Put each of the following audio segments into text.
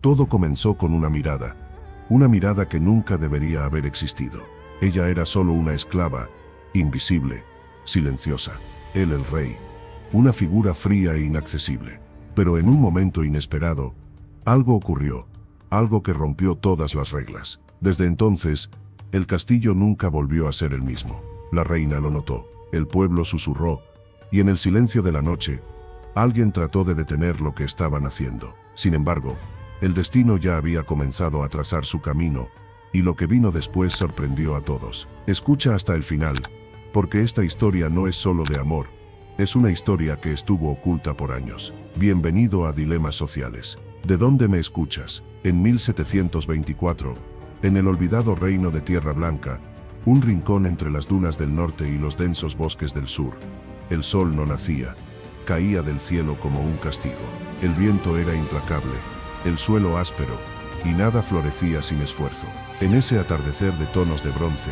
Todo comenzó con una mirada que nunca debería haber existido. Ella era solo una esclava, invisible, silenciosa. Él el rey, una figura fría e inaccesible. Pero en un momento inesperado, algo ocurrió, algo que rompió todas las reglas. Desde entonces, el castillo nunca volvió a ser el mismo. La reina lo notó, el pueblo susurró, y en el silencio de la noche, alguien trató de detener lo que estaban haciendo. Sin embargo, el destino ya había comenzado a trazar su camino, y lo que vino después sorprendió a todos. Escucha hasta el final, porque esta historia no es solo de amor, es una historia que estuvo oculta por años. Bienvenido a Dilemas Sociales. ¿De dónde me escuchas? En 1724, en el olvidado reino de Tierra Blanca, un rincón entre las dunas del norte y los densos bosques del sur, el sol no nacía, caía del cielo como un castigo. El viento era implacable, el suelo áspero, y nada florecía sin esfuerzo. En ese atardecer de tonos de bronce,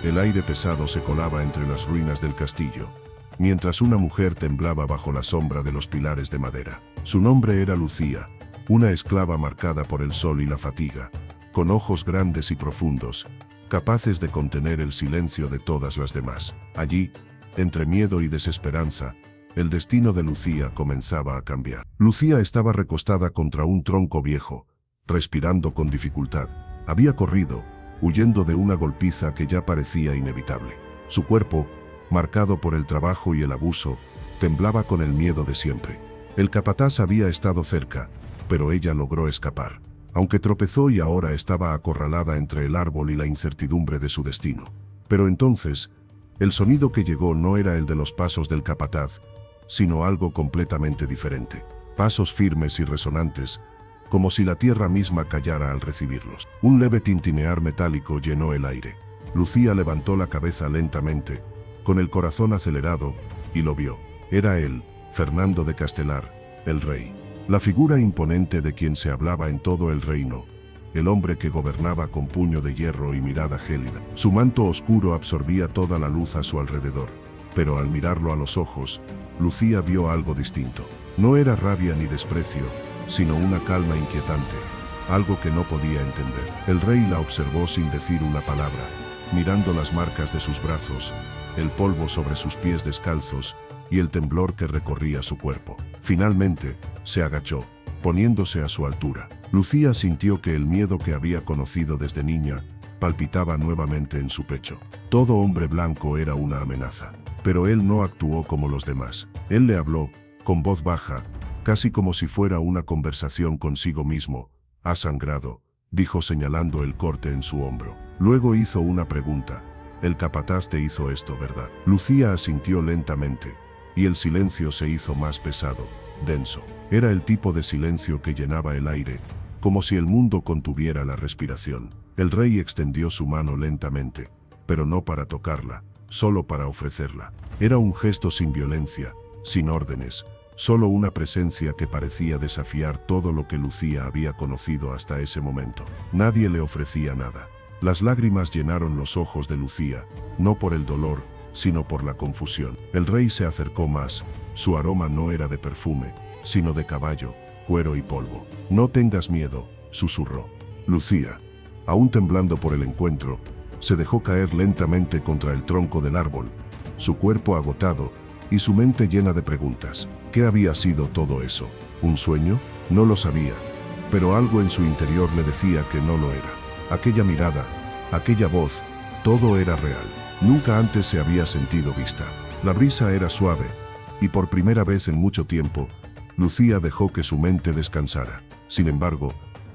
el aire pesado se colaba entre las ruinas del castillo, mientras una mujer temblaba bajo la sombra de los pilares de madera. Su nombre era Lucía, una esclava marcada por el sol y la fatiga, con ojos grandes y profundos, capaces de contener el silencio de todas las demás. Allí, entre miedo y desesperanza, el destino de Lucía comenzaba a cambiar. Lucía estaba recostada contra un tronco viejo, respirando con dificultad. Había corrido, huyendo de una golpiza que ya parecía inevitable. Su cuerpo, marcado por el trabajo y el abuso, temblaba con el miedo de siempre. El capataz había estado cerca, pero ella logró escapar, aunque tropezó y ahora estaba acorralada entre el árbol y la incertidumbre de su destino. Pero entonces, el sonido que llegó no era el de los pasos del capataz, sino algo completamente diferente. Pasos firmes y resonantes, como si la tierra misma callara al recibirlos. Un leve tintinear metálico llenó el aire. Lucía levantó la cabeza lentamente, con el corazón acelerado, y lo vio. Era él, Fernando de Castelar, el rey. La figura imponente de quien se hablaba en todo el reino, el hombre que gobernaba con puño de hierro y mirada gélida. Su manto oscuro absorbía toda la luz a su alrededor, pero al mirarlo a los ojos, Lucía vio algo distinto. No era rabia ni desprecio, sino una calma inquietante, algo que no podía entender. El rey la observó sin decir una palabra, mirando las marcas de sus brazos, el polvo sobre sus pies descalzos y el temblor que recorría su cuerpo. Finalmente, se agachó, poniéndose a su altura. Lucía sintió que el miedo que había conocido desde niña palpitaba nuevamente en su pecho. Todo hombre blanco era una amenaza, pero él no actuó como los demás. Él le habló, con voz baja, casi como si fuera una conversación consigo mismo. «Has sangrado», dijo señalando el corte en su hombro. Luego hizo una pregunta. «El capataz te hizo esto, ¿verdad?». Lucía asintió lentamente, y el silencio se hizo más pesado, denso. Era el tipo de silencio que llenaba el aire, como si el mundo contuviera la respiración. El rey extendió su mano lentamente, pero no para tocarla, solo para ofrecerla. Era un gesto sin violencia, sin órdenes, solo una presencia que parecía desafiar todo lo que Lucía había conocido hasta ese momento. Nadie le ofrecía nada. Las lágrimas llenaron los ojos de Lucía, no por el dolor, sino por la confusión. El rey se acercó más. Su aroma no era de perfume, sino de caballo, cuero y polvo. «No tengas miedo», susurró. Lucía, aún temblando por el encuentro, se dejó caer lentamente contra el tronco del árbol, su cuerpo agotado y su mente llena de preguntas. ¿Qué había sido todo eso? ¿Un sueño? No lo sabía, pero algo en su interior le decía que no lo era. Aquella mirada, aquella voz, todo era real. Nunca antes se había sentido vista. La brisa era suave, y por primera vez en mucho tiempo, Lucía dejó que su mente descansara. Sin embargo,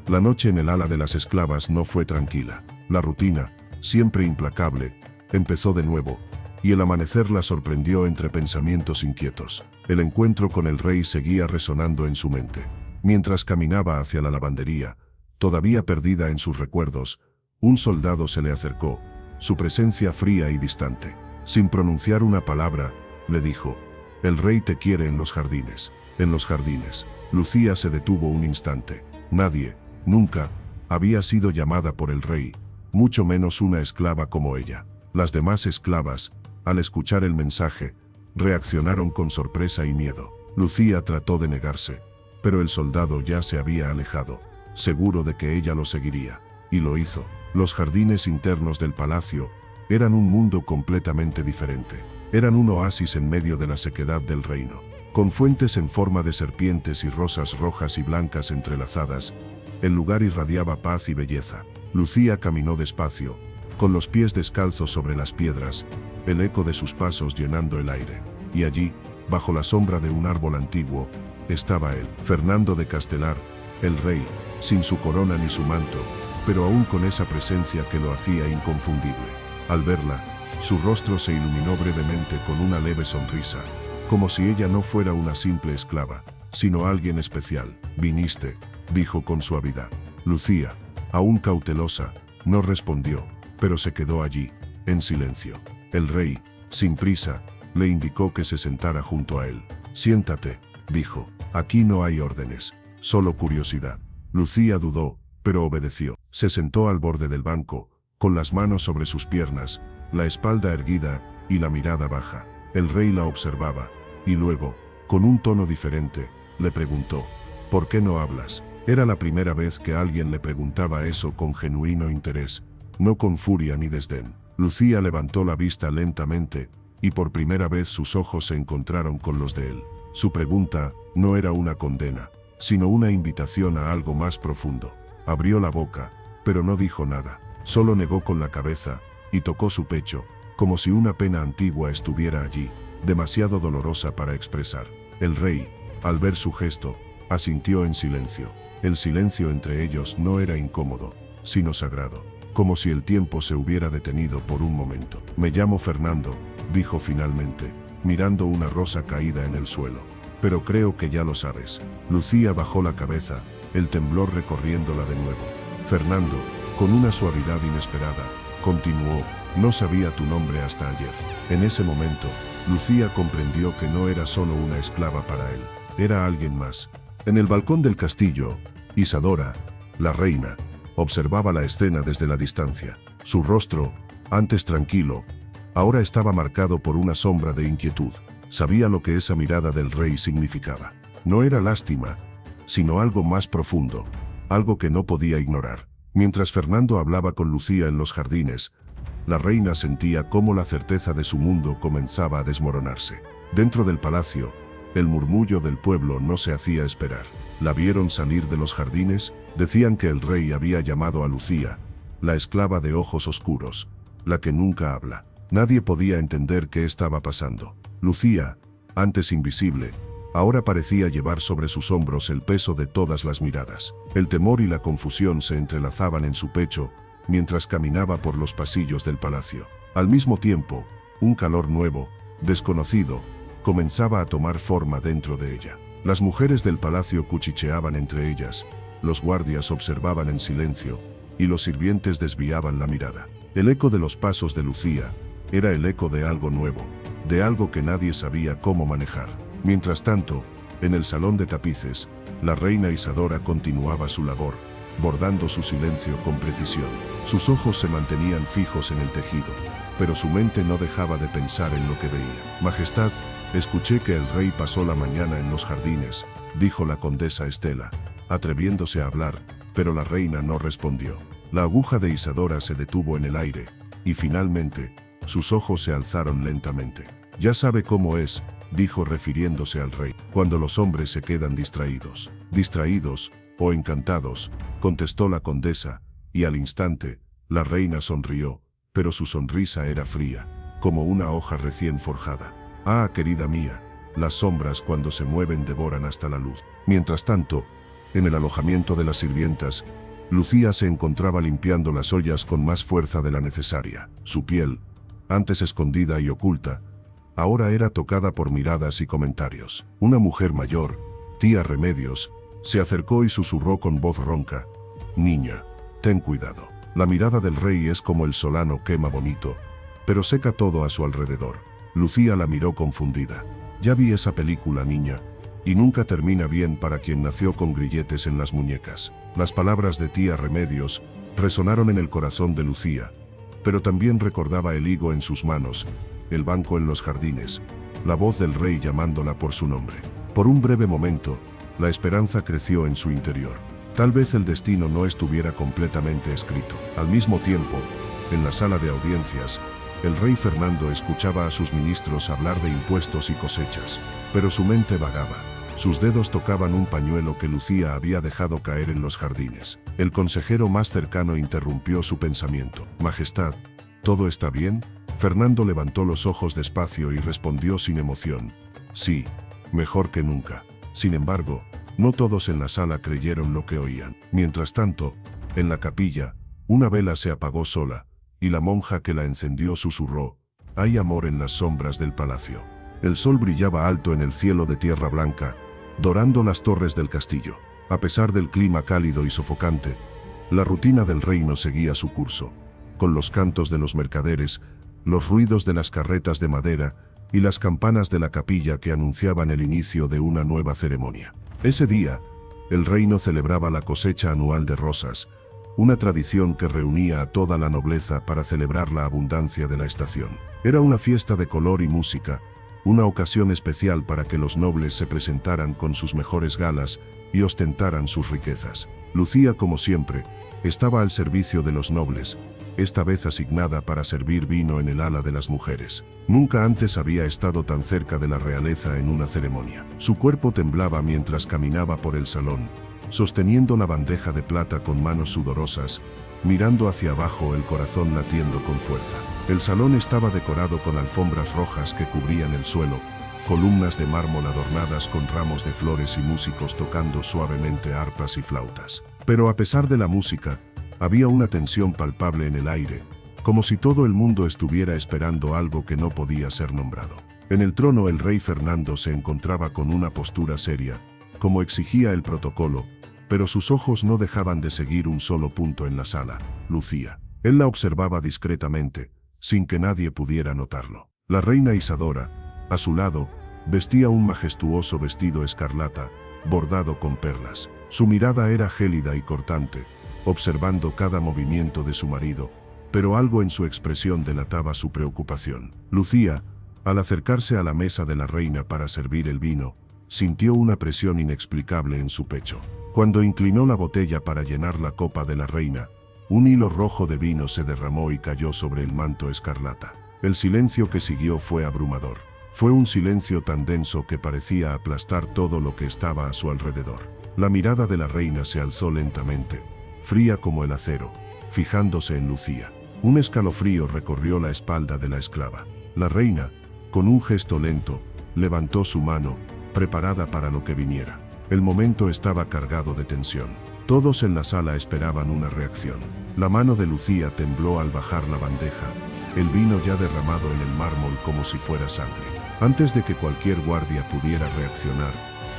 la noche en el ala de las esclavas no fue tranquila. La rutina, siempre implacable, empezó de nuevo, y el amanecer la sorprendió entre pensamientos inquietos. El encuentro con el rey seguía resonando en su mente. Mientras caminaba hacia la lavandería, todavía perdida en sus recuerdos, un soldado se le acercó, su presencia fría y distante. Sin pronunciar una palabra, le dijo: «El rey te quiere en los jardines». En los jardines. Lucía se detuvo un instante. Nadie, nunca, había sido llamada por el rey, mucho menos una esclava como ella. Las demás esclavas, al escuchar el mensaje, reaccionaron con sorpresa y miedo. Lucía trató de negarse, pero el soldado ya se había alejado. seguro de que ella lo seguiría. Y lo hizo. Los jardines internos del palacio eran un mundo completamente diferente. Eran un oasis en medio de la sequedad del reino. Con fuentes en forma de serpientes y rosas rojas y blancas entrelazadas, el lugar irradiaba paz y belleza. Lucía caminó despacio, con los pies descalzos sobre las piedras, el eco de sus pasos llenando el aire. Y allí, bajo la sombra de un árbol antiguo, estaba él, Fernando de Castelar, el rey, sin su corona ni su manto, pero aún con esa presencia que lo hacía inconfundible. Al verla, su rostro se iluminó brevemente con una leve sonrisa, como si ella no fuera una simple esclava, sino alguien especial. «Viniste», dijo con suavidad. Lucía, aún cautelosa, no respondió, pero se quedó allí, en silencio. El rey, sin prisa, le indicó que se sentara junto a él. «Siéntate», dijo, «aquí no hay órdenes, solo curiosidad». Lucía dudó, pero obedeció. Se sentó al borde del banco, con las manos sobre sus piernas, la espalda erguida y la mirada baja. El rey la observaba, y luego, con un tono diferente, le preguntó, «¿Por qué no hablas?». Era la primera vez que alguien le preguntaba eso con genuino interés, no con furia ni desdén. Lucía levantó la vista lentamente, y por primera vez sus ojos se encontraron con los de él. Su pregunta no era una condena, sino una invitación a algo más profundo. Abrió la boca, pero no dijo nada. Solo negó con la cabeza, y tocó su pecho, como si una pena antigua estuviera allí, demasiado dolorosa para expresar. El rey, al ver su gesto, asintió en silencio. El silencio entre ellos no era incómodo, sino sagrado, como si el tiempo se hubiera detenido por un momento. «Me llamo Fernando», dijo finalmente, mirando una rosa caída en el suelo. «Pero creo que ya lo sabes». Lucía bajó la cabeza, el temblor recorriéndola de nuevo. «Fernando», con una suavidad inesperada, continuó, «no sabía tu nombre hasta ayer». En ese momento, Lucía comprendió que no era solo una esclava para él, era alguien más. En el balcón del castillo, Isadora, la reina, observaba la escena desde la distancia. Su rostro, antes tranquilo, ahora estaba marcado por una sombra de inquietud. Sabía lo que esa mirada del rey significaba. No era lástima, sino algo más profundo, algo que no podía ignorar. Mientras Fernando hablaba con Lucía en los jardines, la reina sentía cómo la certeza de su mundo comenzaba a desmoronarse. Dentro del palacio, el murmullo del pueblo no se hacía esperar. ¿La vieron salir de los jardines? Decían que el rey había llamado a Lucía, la esclava de ojos oscuros, la que nunca habla. Nadie podía entender qué estaba pasando. Lucía, antes invisible, ahora parecía llevar sobre sus hombros el peso de todas las miradas. El temor y la confusión se entrelazaban en su pecho mientras caminaba por los pasillos del palacio. Al mismo tiempo, un calor nuevo, desconocido, comenzaba a tomar forma dentro de ella. Las mujeres del palacio cuchicheaban entre ellas, los guardias observaban en silencio, y los sirvientes desviaban la mirada. El eco de los pasos de Lucía era el eco de algo nuevo, de algo que nadie sabía cómo manejar. Mientras tanto, en el salón de tapices, la reina Isadora continuaba su labor, bordando su silencio con precisión. Sus ojos se mantenían fijos en el tejido, pero su mente no dejaba de pensar en lo que veía. «Majestad, escuché que el rey pasó la mañana en los jardines», dijo la condesa Estela, atreviéndose a hablar, pero la reina no respondió. La aguja de Isadora se detuvo en el aire, y finalmente, sus ojos se alzaron lentamente. «Ya sabe cómo es», dijo refiriéndose al rey, «cuando los hombres se quedan distraídos». «Distraídos, o encantados», contestó la condesa, y al instante, la reina sonrió, pero su sonrisa era fría, como una hoja recién forjada. «Ah, querida mía, las sombras cuando se mueven devoran hasta la luz». Mientras tanto, en el alojamiento de las sirvientas, Lucía se encontraba limpiando las ollas con más fuerza de la necesaria. Su piel, antes escondida y oculta, ahora era tocada por miradas y comentarios. Una mujer mayor, tía Remedios, se acercó y susurró con voz ronca: «Niña, ten cuidado. La mirada del rey es como el solano, quema bonito, pero seca todo a su alrededor». Lucía la miró confundida. «Ya vi esa película, niña, y nunca termina bien para quien nació con grilletes en las muñecas». Las palabras de tía Remedios resonaron en el corazón de Lucía, pero también recordaba el higo en sus manos, el banco en los jardines, la voz del rey llamándola por su nombre. Por un breve momento, la esperanza creció en su interior. Tal vez el destino no estuviera completamente escrito. Al mismo tiempo, en la sala de audiencias, el rey Fernando escuchaba a sus ministros hablar de impuestos y cosechas, pero su mente vagaba. Sus dedos tocaban un pañuelo que Lucía había dejado caer en los jardines. El consejero más cercano interrumpió su pensamiento. «Majestad, ¿todo está bien?» Fernando levantó los ojos despacio y respondió sin emoción. «Sí, mejor que nunca». Sin embargo, no todos en la sala creyeron lo que oían. Mientras tanto, en la capilla, una vela se apagó sola, y la monja que la encendió susurró: «Hay amor en las sombras del palacio». El sol brillaba alto en el cielo de tierra blanca, dorando las torres del castillo. A pesar del clima cálido y sofocante, la rutina del reino seguía su curso, con los cantos de los mercaderes, los ruidos de las carretas de madera y las campanas de la capilla que anunciaban el inicio de una nueva ceremonia. Ese día, el reino celebraba la cosecha anual de rosas, una tradición que reunía a toda la nobleza para celebrar la abundancia de la estación. Era una fiesta de color y música, una ocasión especial para que los nobles se presentaran con sus mejores galas y ostentaran sus riquezas. Lucía, como siempre, estaba al servicio de los nobles, esta vez asignada para servir vino en el ala de las mujeres. Nunca antes había estado tan cerca de la realeza en una ceremonia. Su cuerpo temblaba mientras caminaba por el salón, sosteniendo la bandeja de plata con manos sudorosas, mirando hacia abajo, el corazón latiendo con fuerza. El salón estaba decorado con alfombras rojas que cubrían el suelo, columnas de mármol adornadas con ramos de flores y músicos tocando suavemente arpas y flautas. Pero a pesar de la música, había una tensión palpable en el aire, como si todo el mundo estuviera esperando algo que no podía ser nombrado. En el trono el rey Fernando se encontraba con una postura seria, como exigía el protocolo, pero sus ojos no dejaban de seguir un solo punto en la sala: Lucía. Él la observaba discretamente, sin que nadie pudiera notarlo. La reina Isadora, a su lado, vestía un majestuoso vestido escarlata, bordado con perlas. Su mirada era gélida y cortante, observando cada movimiento de su marido, pero algo en su expresión delataba su preocupación. Lucía, al acercarse a la mesa de la reina para servir el vino, sintió una presión inexplicable en su pecho. Cuando inclinó la botella para llenar la copa de la reina, un hilo rojo de vino se derramó y cayó sobre el manto escarlata. El silencio que siguió fue abrumador. Fue un silencio tan denso que parecía aplastar todo lo que estaba a su alrededor. La mirada de la reina se alzó lentamente, fría como el acero, fijándose en Lucía. Un escalofrío recorrió la espalda de la esclava. La reina, con un gesto lento, levantó su mano, preparada para lo que viniera. El momento estaba cargado de tensión. Todos en la sala esperaban una reacción. La mano de Lucía tembló al bajar la bandeja, el vino ya derramado en el mármol como si fuera sangre. Antes de que cualquier guardia pudiera reaccionar,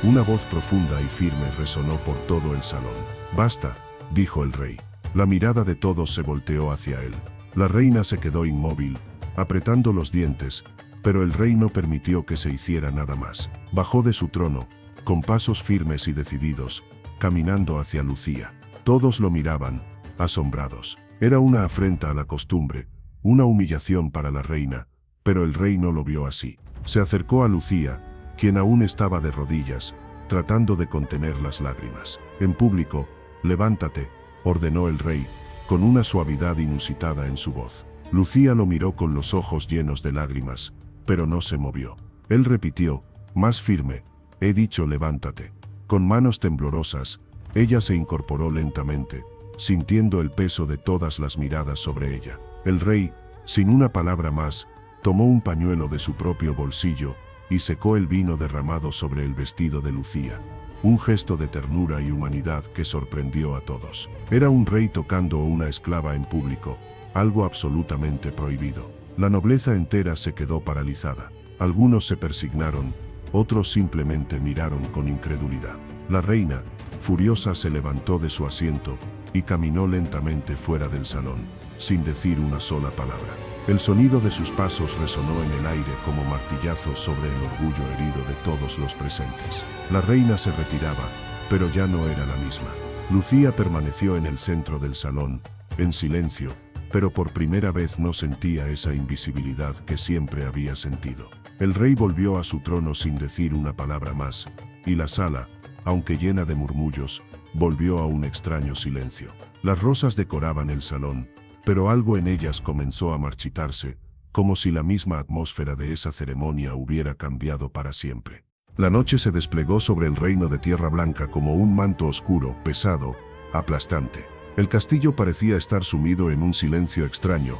una voz profunda y firme resonó por todo el salón. «Basta», dijo el rey. La mirada de todos se volteó hacia él. La reina se quedó inmóvil, apretando los dientes, pero el rey no permitió que se hiciera nada más. Bajó de su trono, con pasos firmes y decididos, caminando hacia Lucía. Todos lo miraban, asombrados. Era una afrenta a la costumbre, una humillación para la reina, pero el rey no lo vio así. Se acercó a Lucía, quien aún estaba de rodillas, tratando de contener las lágrimas. En público: «Levántate», ordenó el rey, con una suavidad inusitada en su voz. Lucía lo miró con los ojos llenos de lágrimas, pero no se movió. Él repitió, más firme: «He dicho levántate». Con manos temblorosas, ella se incorporó lentamente, sintiendo el peso de todas las miradas sobre ella. El rey, sin una palabra más, tomó un pañuelo de su propio bolsillo y secó el vino derramado sobre el vestido de Lucía. Un gesto de ternura y humanidad que sorprendió a todos. Era un rey tocando a una esclava en público, algo absolutamente prohibido. La nobleza entera se quedó paralizada. Algunos se persignaron, otros simplemente miraron con incredulidad. La reina, furiosa, se levantó de su asiento y caminó lentamente fuera del salón, sin decir una sola palabra. El sonido de sus pasos resonó en el aire como martillazos sobre el orgullo herido de todos los presentes. La reina se retiraba, pero ya no era la misma. Lucía permaneció en el centro del salón, en silencio, pero por primera vez no sentía esa invisibilidad que siempre había sentido. El rey volvió a su trono sin decir una palabra más, y la sala, aunque llena de murmullos, volvió a un extraño silencio. Las rosas decoraban el salón, pero algo en ellas comenzó a marchitarse, como si la misma atmósfera de esa ceremonia hubiera cambiado para siempre. La noche se desplegó sobre el reino de Tierra Blanca como un manto oscuro, pesado, aplastante. El castillo parecía estar sumido en un silencio extraño,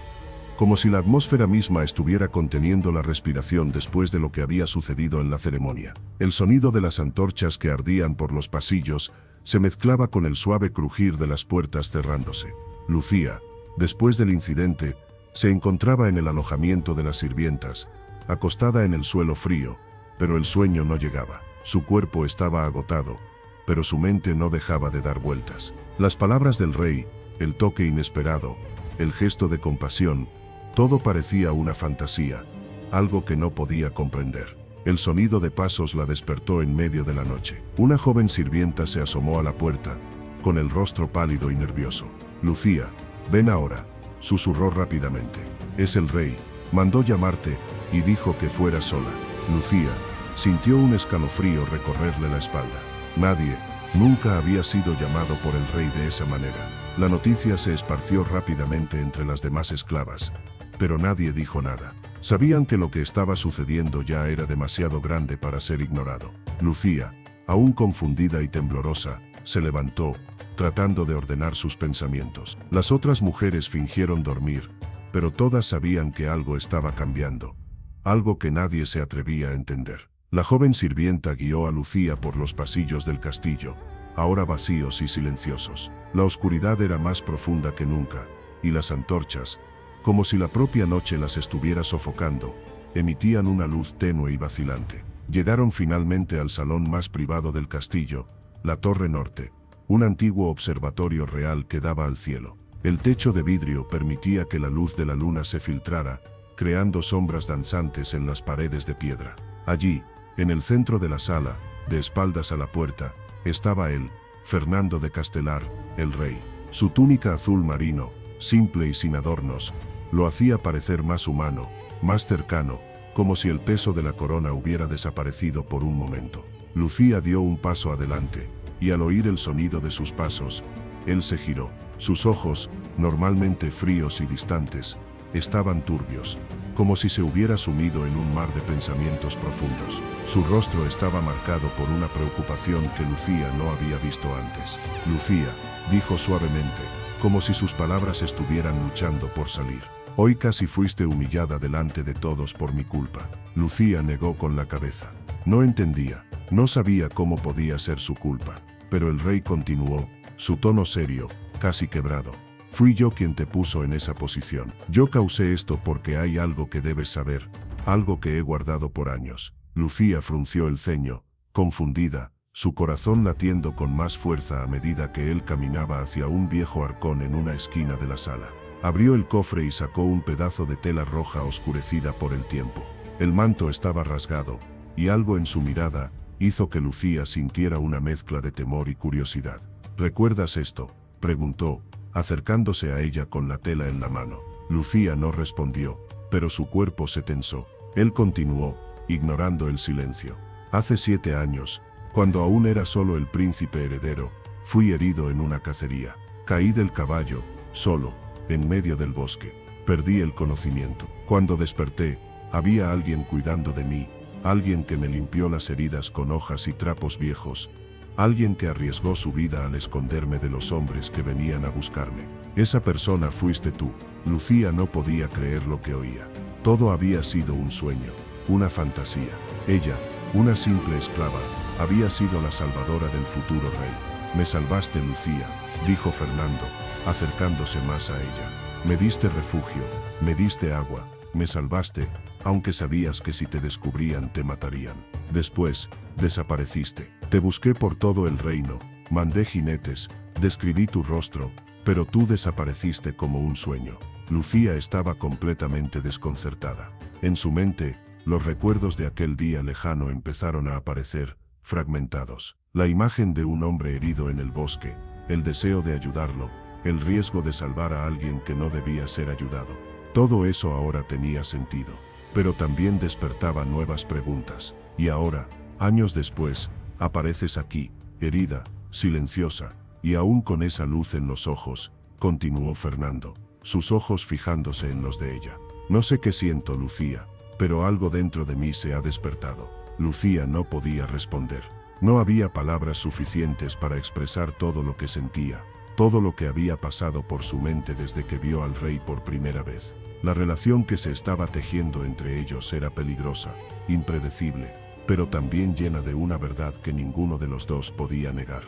como si la atmósfera misma estuviera conteniendo la respiración después de lo que había sucedido en la ceremonia. El sonido de las antorchas que ardían por los pasillos se mezclaba con el suave crujir de las puertas cerrándose. Lucía, después del incidente, se encontraba en el alojamiento de las sirvientas, acostada en el suelo frío, pero el sueño no llegaba. Su cuerpo estaba agotado, pero su mente no dejaba de dar vueltas. Las palabras del rey, el toque inesperado, el gesto de compasión, todo parecía una fantasía, algo que no podía comprender. El sonido de pasos la despertó en medio de la noche. Una joven sirvienta se asomó a la puerta, con el rostro pálido y nervioso. «Lucía, ven ahora», susurró rápidamente. «Es el rey, mandó llamarte y dijo que fuera sola». Lucía sintió un escalofrío recorrerle la espalda. Nadie nunca había sido llamado por el rey de esa manera. La noticia se esparció rápidamente entre las demás esclavas, pero nadie dijo nada. Sabían que lo que estaba sucediendo ya era demasiado grande para ser ignorado. Lucía, aún confundida y temblorosa, se levantó, tratando de ordenar sus pensamientos. Las otras mujeres fingieron dormir, pero todas sabían que algo estaba cambiando, algo que nadie se atrevía a entender. La joven sirvienta guió a Lucía por los pasillos del castillo, ahora vacíos y silenciosos. La oscuridad era más profunda que nunca, y las antorchas, como si la propia noche las estuviera sofocando, emitían una luz tenue y vacilante. Llegaron finalmente al salón más privado del castillo, la Torre Norte, un antiguo observatorio real que daba al cielo. El techo de vidrio permitía que la luz de la luna se filtrara, creando sombras danzantes en las paredes de piedra. Allí, en el centro de la sala, de espaldas a la puerta, estaba él, Fernando de Castelar, el rey. Su túnica azul marino, simple y sin adornos, lo hacía parecer más humano, más cercano, como si el peso de la corona hubiera desaparecido por un momento. Lucía dio un paso adelante, y al oír el sonido de sus pasos, él se giró. Sus ojos, normalmente fríos y distantes, estaban turbios, como si se hubiera sumido en un mar de pensamientos profundos. Su rostro estaba marcado por una preocupación que Lucía no había visto antes. «Lucía», dijo suavemente, como si sus palabras estuvieran luchando por salir. «Hoy casi fuiste humillada delante de todos por mi culpa». Lucía negó con la cabeza. No entendía, no sabía cómo podía ser su culpa. Pero el rey continuó, su tono serio, casi quebrado. «Fui yo quien te puso en esa posición. Yo causé esto porque hay algo que debes saber, algo que he guardado por años». Lucía frunció el ceño, confundida, su corazón latiendo con más fuerza a medida que él caminaba hacia un viejo arcón en una esquina de la sala. Abrió el cofre y sacó un pedazo de tela roja oscurecida por el tiempo. El manto estaba rasgado, y algo en su mirada hizo que Lucía sintiera una mezcla de temor y curiosidad. «¿Recuerdas esto?», preguntó, acercándose a ella con la tela en la mano. Lucía no respondió, pero su cuerpo se tensó. Él continuó, ignorando el silencio. «Hace 7 años, cuando aún era solo el príncipe heredero, fui herido en una cacería. Caí del caballo, solo, en medio del bosque. Perdí el conocimiento. Cuando desperté, había alguien cuidando de mí, alguien que me limpió las heridas con hojas y trapos viejos, alguien que arriesgó su vida al esconderme de los hombres que venían a buscarme. Esa persona fuiste tú». Lucía no podía creer lo que oía. Todo había sido un sueño, una fantasía. Ella, una simple esclava, había sido la salvadora del futuro rey. «Me salvaste, Lucía», dijo Fernando, acercándose más a ella. «Me diste refugio, me diste agua, me salvaste, aunque sabías que si te descubrían te matarían. Después, desapareciste. Te busqué por todo el reino, mandé jinetes, describí tu rostro, pero tú desapareciste como un sueño». Lucía estaba completamente desconcertada. En su mente, los recuerdos de aquel día lejano empezaron a aparecer, fragmentados. La imagen de un hombre herido en el bosque, el deseo de ayudarlo, el riesgo de salvar a alguien que no debía ser ayudado. Todo eso ahora tenía sentido, pero también despertaba nuevas preguntas. Y ahora, años después, apareces aquí, herida, silenciosa, y aún con esa luz en los ojos, continuó Fernando, sus ojos fijándose en los de ella. No sé qué siento, Lucía, pero algo dentro de mí se ha despertado. Lucía no podía responder. No había palabras suficientes para expresar todo lo que sentía, todo lo que había pasado por su mente desde que vio al rey por primera vez. La relación que se estaba tejiendo entre ellos era peligrosa, impredecible, pero también llena de una verdad que ninguno de los dos podía negar.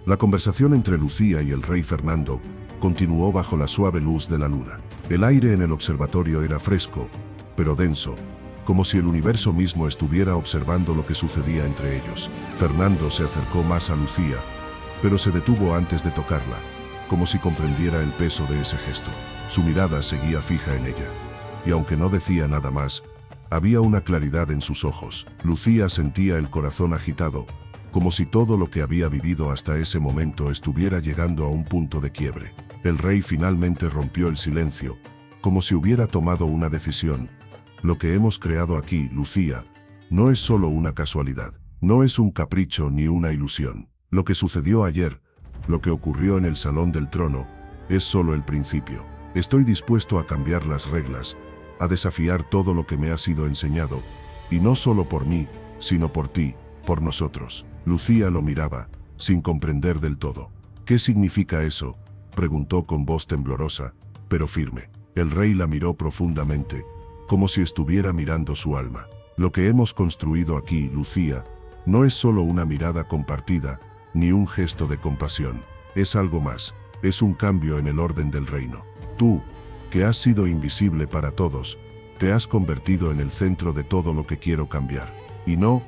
La conversación entre Lucía y el rey Fernando continuó bajo la suave luz de la luna. El aire en el observatorio era fresco, pero denso, como si el universo mismo estuviera observando lo que sucedía entre ellos. Fernando se acercó más a Lucía, pero se detuvo antes de tocarla, como si comprendiera el peso de ese gesto. Su mirada seguía fija en ella, y aunque no decía nada más, había una claridad en sus ojos. Lucía sentía el corazón agitado, como si todo lo que había vivido hasta ese momento estuviera llegando a un punto de quiebre. El rey finalmente rompió el silencio, como si hubiera tomado una decisión. Lo que hemos creado aquí, Lucía, no es solo una casualidad, no es un capricho ni una ilusión. Lo que sucedió ayer, lo que ocurrió en el Salón del Trono, es solo el principio. Estoy dispuesto a cambiar las reglas, a desafiar todo lo que me ha sido enseñado, y no solo por mí, sino por ti, por nosotros. Lucía lo miraba, sin comprender del todo. ¿Qué significa eso?, preguntó con voz temblorosa, pero firme. El rey la miró profundamente, como si estuviera mirando su alma. Lo que hemos construido aquí, Lucía, no es solo una mirada compartida, ni un gesto de compasión. Es algo más, es un cambio en el orden del reino. Tú, que has sido invisible para todos, te has convertido en el centro de todo lo que quiero cambiar. Y no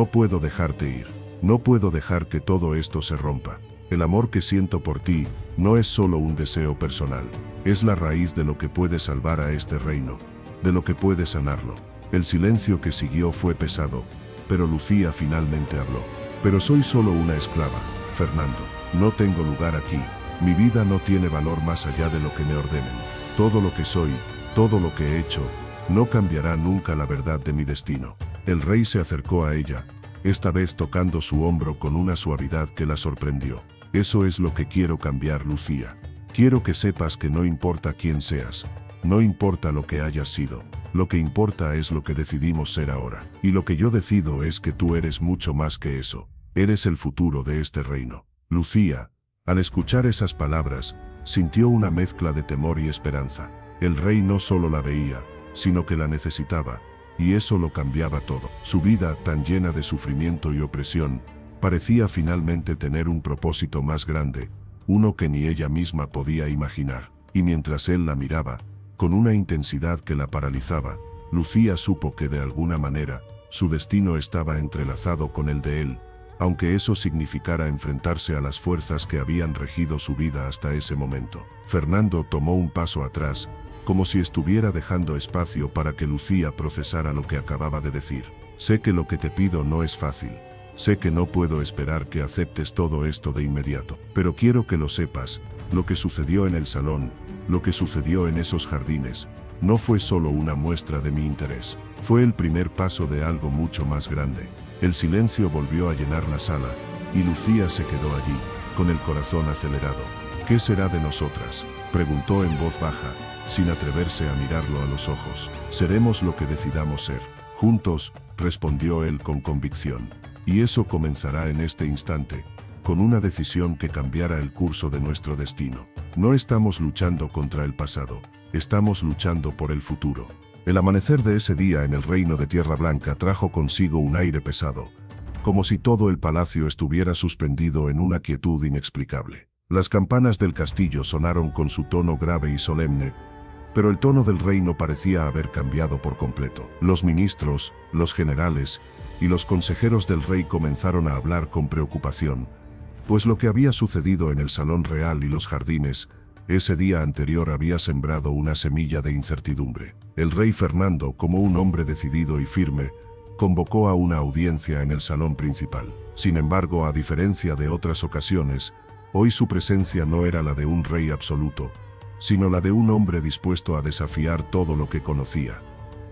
puedo dejarte ir. No puedo dejar que todo esto se rompa. El amor que siento por ti no es solo un deseo personal, es la raíz de lo que puede salvar a este reino, de lo que puede sanarlo. El silencio que siguió fue pesado, pero Lucía finalmente habló. Pero soy solo una esclava, Fernando. No tengo lugar aquí. Mi vida no tiene valor más allá de lo que me ordenen. Todo lo que soy, todo lo que he hecho, no cambiará nunca la verdad de mi destino. El rey se acercó a ella, esta vez tocando su hombro con una suavidad que la sorprendió. Eso es lo que quiero cambiar, Lucía. Quiero que sepas que no importa quién seas, no importa lo que hayas sido, lo que importa es lo que decidimos ser ahora. Y lo que yo decido es que tú eres mucho más que eso. Eres el futuro de este reino. Lucía, al escuchar esas palabras, sintió una mezcla de temor y esperanza. El rey no solo la veía, sino que la necesitaba, y eso lo cambiaba todo. Su vida, tan llena de sufrimiento y opresión, parecía finalmente tener un propósito más grande, uno que ni ella misma podía imaginar. Y mientras él la miraba, con una intensidad que la paralizaba, Lucía supo que de alguna manera, su destino estaba entrelazado con el de él, aunque eso significara enfrentarse a las fuerzas que habían regido su vida hasta ese momento. Fernando tomó un paso atrás, como si estuviera dejando espacio para que Lucía procesara lo que acababa de decir. Sé que lo que te pido no es fácil. Sé que no puedo esperar que aceptes todo esto de inmediato, pero quiero que lo sepas, lo que sucedió en el salón, lo que sucedió en esos jardines, no fue solo una muestra de mi interés, fue el primer paso de algo mucho más grande. El silencio volvió a llenar la sala, y Lucía se quedó allí, con el corazón acelerado. ¿Qué será de nosotras?, preguntó en voz baja, sin atreverse a mirarlo a los ojos. Seremos lo que decidamos ser. Juntos, respondió él con convicción. Y eso comenzará en este instante, con una decisión que cambiará el curso de nuestro destino. No estamos luchando contra el pasado, estamos luchando por el futuro. El amanecer de ese día en el reino de Tierra Blanca trajo consigo un aire pesado, como si todo el palacio estuviera suspendido en una quietud inexplicable. Las campanas del castillo sonaron con su tono grave y solemne, pero el tono del reino parecía haber cambiado por completo. Los ministros, los generales y los consejeros del rey comenzaron a hablar con preocupación, pues lo que había sucedido en el salón real y los jardines ese día anterior había sembrado una semilla de incertidumbre. El rey Fernando, como un hombre decidido y firme, convocó a una audiencia en el salón principal. Sin embargo, a diferencia de otras ocasiones, hoy su presencia no era la de un rey absoluto, sino la de un hombre dispuesto a desafiar todo lo que conocía,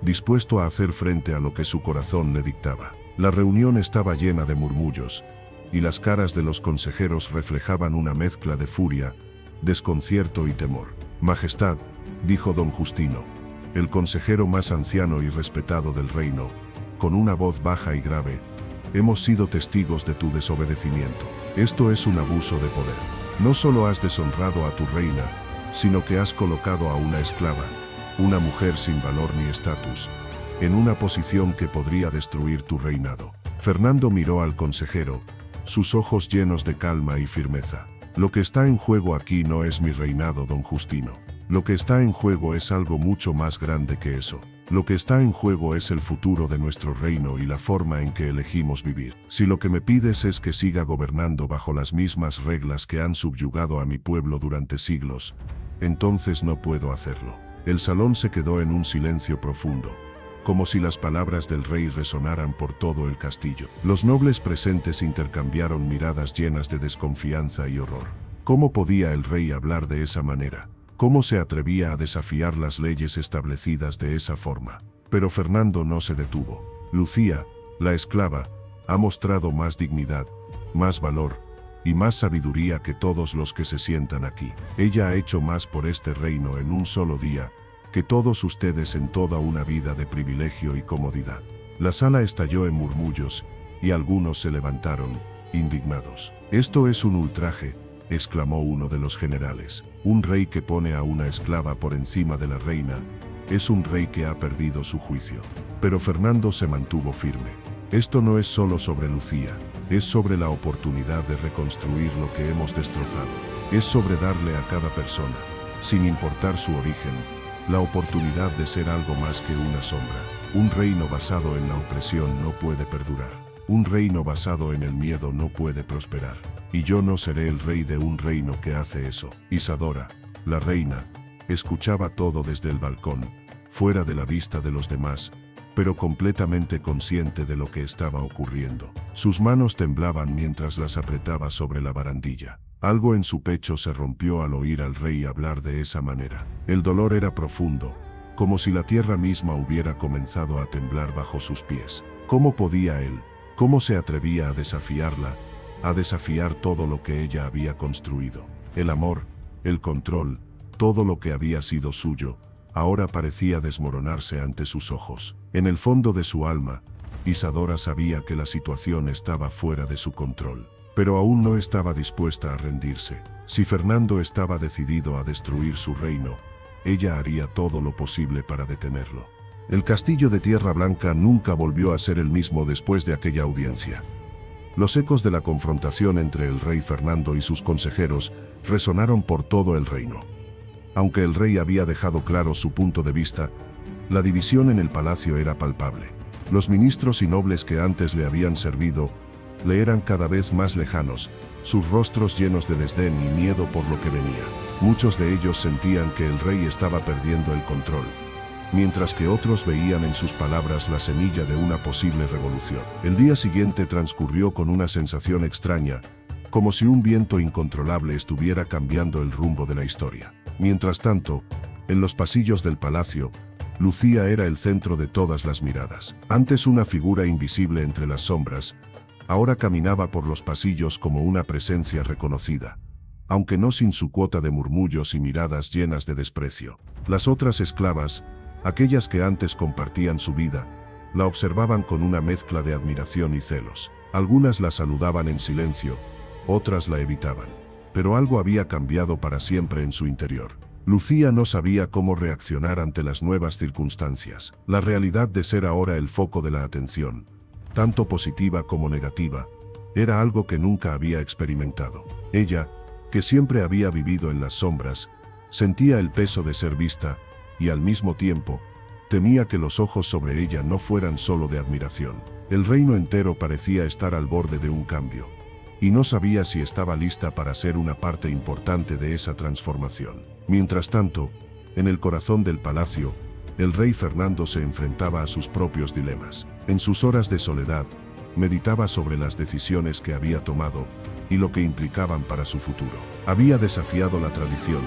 dispuesto a hacer frente a lo que su corazón le dictaba. La reunión estaba llena de murmullos, y las caras de los consejeros reflejaban una mezcla de furia, desconcierto y temor. «Majestad», dijo don Justino, el consejero más anciano y respetado del reino, con una voz baja y grave, «hemos sido testigos de tu desobedecimiento. Esto es un abuso de poder. No solo has deshonrado a tu reina, sino que has colocado a una esclava, una mujer sin valor ni estatus, en una posición que podría destruir tu reinado». Fernando miró al consejero, sus ojos llenos de calma y firmeza. «Lo que está en juego aquí no es mi reinado, don Justino. Lo que está en juego es algo mucho más grande que eso. Lo que está en juego es el futuro de nuestro reino y la forma en que elegimos vivir. Si lo que me pides es que siga gobernando bajo las mismas reglas que han subyugado a mi pueblo durante siglos, entonces no puedo hacerlo». El salón se quedó en un silencio profundo, como si las palabras del rey resonaran por todo el castillo. Los nobles presentes intercambiaron miradas llenas de desconfianza y horror. ¿Cómo podía el rey hablar de esa manera? ¿Cómo se atrevía a desafiar las leyes establecidas de esa forma? Pero Fernando no se detuvo. «Lucía, la esclava, ha mostrado más dignidad, más valor y más sabiduría que todos los que se sientan aquí. Ella ha hecho más por este reino en un solo día que todos ustedes en toda una vida de privilegio y comodidad». La sala estalló en murmullos, y algunos se levantaron, indignados. «Esto es un ultraje», exclamó uno de los generales. «Un rey que pone a una esclava por encima de la reina, es un rey que ha perdido su juicio». Pero Fernando se mantuvo firme. «Esto no es solo sobre Lucía, es sobre la oportunidad de reconstruir lo que hemos destrozado. Es sobre darle a cada persona, sin importar su origen, la oportunidad de ser algo más que una sombra. Un reino basado en la opresión no puede perdurar. Un reino basado en el miedo no puede prosperar. Y yo no seré el rey de un reino que hace eso». Isadora, la reina, escuchaba todo desde el balcón, fuera de la vista de los demás, pero completamente consciente de lo que estaba ocurriendo. Sus manos temblaban mientras las apretaba sobre la barandilla. Algo en su pecho se rompió al oír al rey hablar de esa manera. El dolor era profundo, como si la tierra misma hubiera comenzado a temblar bajo sus pies. ¿Cómo podía él? ¿Cómo se atrevía a desafiarla? A desafiar todo lo que ella había construido. El amor, el control, todo lo que había sido suyo, ahora parecía desmoronarse ante sus ojos. En el fondo de su alma, Isadora sabía que la situación estaba fuera de su control, pero aún no estaba dispuesta a rendirse. Si Fernando estaba decidido a destruir su reino, ella haría todo lo posible para detenerlo. El castillo de Tierra Blanca nunca volvió a ser el mismo después de aquella audiencia. Los ecos de la confrontación entre el rey Fernando y sus consejeros resonaron por todo el reino. Aunque el rey había dejado claro su punto de vista, la división en el palacio era palpable. Los ministros y nobles que antes le habían servido le eran cada vez más lejanos, sus rostros llenos de desdén y miedo por lo que venía. Muchos de ellos sentían que el rey estaba perdiendo el control, mientras que otros veían en sus palabras la semilla de una posible revolución. El día siguiente transcurrió con una sensación extraña, como si un viento incontrolable estuviera cambiando el rumbo de la historia. Mientras tanto, en los pasillos del palacio, Lucía era el centro de todas las miradas. Antes una figura invisible entre las sombras, ahora caminaba por los pasillos como una presencia reconocida, aunque no sin su cuota de murmullos y miradas llenas de desprecio. Las otras esclavas, aquellas que antes compartían su vida, la observaban con una mezcla de admiración y celos. Algunas la saludaban en silencio, otras la evitaban. Pero algo había cambiado para siempre en su interior. Lucía no sabía cómo reaccionar ante las nuevas circunstancias. La realidad de ser ahora el foco de la atención, tanto positiva como negativa, era algo que nunca había experimentado. Ella, que siempre había vivido en las sombras, sentía el peso de ser vista, y al mismo tiempo, temía que los ojos sobre ella no fueran solo de admiración. El reino entero parecía estar al borde de un cambio, y no sabía si estaba lista para ser una parte importante de esa transformación. Mientras tanto, en el corazón del palacio, el rey Fernando se enfrentaba a sus propios dilemas. En sus horas de soledad, meditaba sobre las decisiones que había tomado y lo que implicaban para su futuro. Había desafiado la tradición,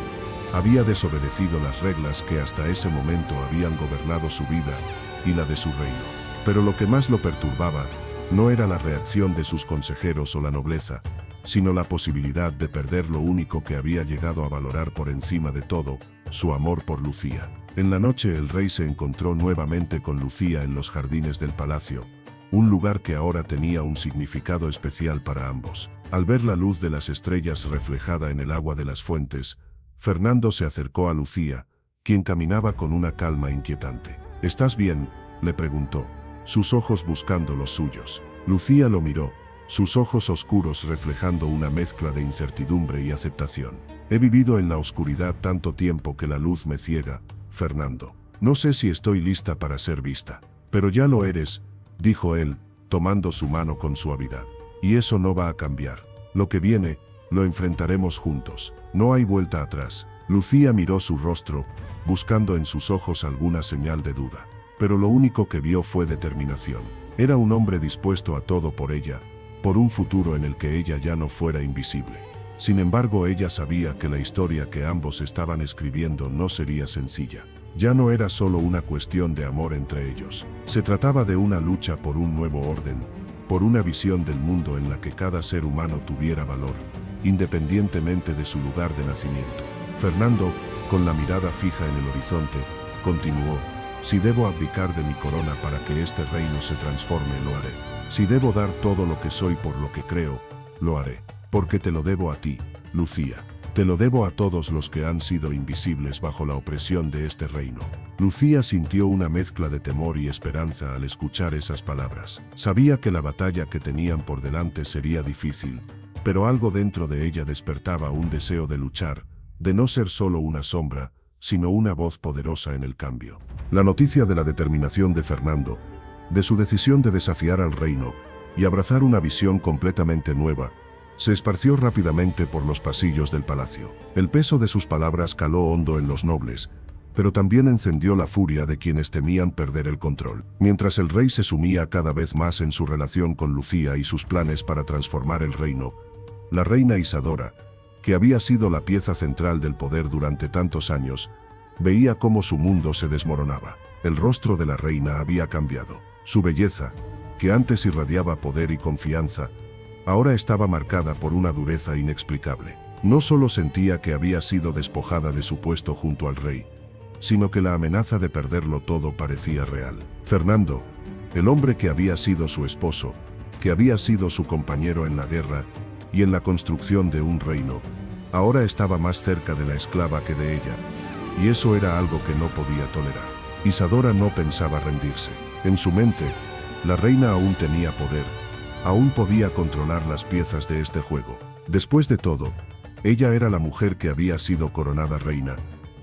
había desobedecido las reglas que hasta ese momento habían gobernado su vida y la de su reino. Pero lo que más lo perturbaba No era la reacción de sus consejeros o la nobleza, sino la posibilidad de perder lo único que había llegado a valorar por encima de todo, su amor por Lucía. En la noche el rey se encontró nuevamente con Lucía en los jardines del palacio, un lugar que ahora tenía un significado especial para ambos. Al ver la luz de las estrellas reflejada en el agua de las fuentes, Fernando se acercó a Lucía, quien caminaba con una calma inquietante. «¿Estás bien?», le preguntó, sus ojos buscando los suyos. Lucía lo miró, sus ojos oscuros reflejando una mezcla de incertidumbre y aceptación. «He vivido en la oscuridad tanto tiempo que la luz me ciega, Fernando. No sé si estoy lista para ser vista. Pero ya lo eres», dijo él, tomando su mano con suavidad. «Y eso no va a cambiar. Lo que viene, lo enfrentaremos juntos. No hay vuelta atrás». Lucía miró su rostro, buscando en sus ojos alguna señal de duda. Pero lo único que vio fue determinación. Era un hombre dispuesto a todo por ella, por un futuro en el que ella ya no fuera invisible. Sin embargo, ella sabía que la historia que ambos estaban escribiendo no sería sencilla. Ya no era solo una cuestión de amor entre ellos. Se trataba de una lucha por un nuevo orden, por una visión del mundo en la que cada ser humano tuviera valor, independientemente de su lugar de nacimiento. Fernando, con la mirada fija en el horizonte, continuó: «Si debo abdicar de mi corona para que este reino se transforme, lo haré. Si debo dar todo lo que soy por lo que creo, lo haré. Porque te lo debo a ti, Lucía. Te lo debo a todos los que han sido invisibles bajo la opresión de este reino». Lucía sintió una mezcla de temor y esperanza al escuchar esas palabras. Sabía que la batalla que tenían por delante sería difícil, pero algo dentro de ella despertaba un deseo de luchar, de no ser solo una sombra, sino una voz poderosa en el cambio. La noticia de la determinación de Fernando, de su decisión de desafiar al reino y abrazar una visión completamente nueva, se esparció rápidamente por los pasillos del palacio. El peso de sus palabras caló hondo en los nobles, pero también encendió la furia de quienes temían perder el control. Mientras el rey se sumía cada vez más en su relación con Lucía y sus planes para transformar el reino, la reina Isadora, que había sido la pieza central del poder durante tantos años, veía cómo su mundo se desmoronaba. El rostro de la reina había cambiado. Su belleza, que antes irradiaba poder y confianza, ahora estaba marcada por una dureza inexplicable. No solo sentía que había sido despojada de su puesto junto al rey, sino que la amenaza de perderlo todo parecía real. Fernando, el hombre que había sido su esposo, que había sido su compañero en la guerra y en la construcción de un reino, ahora estaba más cerca de la esclava que de ella, y eso era algo que no podía tolerar. Isadora no pensaba rendirse. En su mente, la reina aún tenía poder, aún podía controlar las piezas de este juego. Después de todo, ella era la mujer que había sido coronada reina,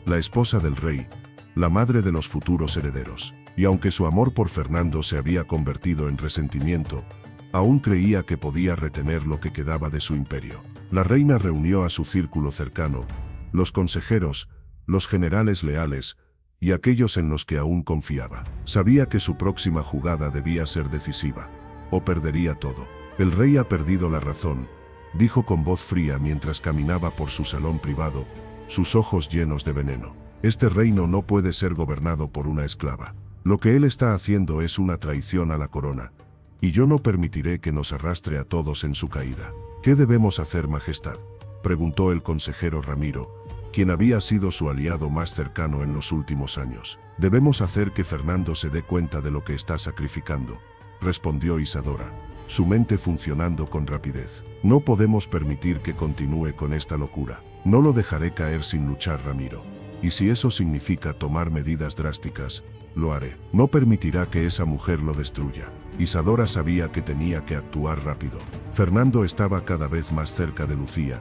la esposa del rey, la madre de los futuros herederos. Y aunque su amor por Fernando se había convertido en resentimiento, aún creía que podía retener lo que quedaba de su imperio. La reina reunió a su círculo cercano, los consejeros, los generales leales, y aquellos en los que aún confiaba. Sabía que su próxima jugada debía ser decisiva, o perdería todo. «El rey ha perdido la razón», dijo con voz fría mientras caminaba por su salón privado, sus ojos llenos de veneno. «Este reino no puede ser gobernado por una esclava. Lo que él está haciendo es una traición a la corona, y yo no permitiré que nos arrastre a todos en su caída». «¿Qué debemos hacer, Majestad?», preguntó el consejero Ramiro, quien había sido su aliado más cercano en los últimos años. «Debemos hacer que Fernando se dé cuenta de lo que está sacrificando», respondió Isadora, su mente funcionando con rapidez. «No podemos permitir que continúe con esta locura. No lo dejaré caer sin luchar, Ramiro. Y si eso significa tomar medidas drásticas, lo haré. No permitirá que esa mujer lo destruya». Isadora sabía que tenía que actuar rápido. Fernando estaba cada vez más cerca de Lucía,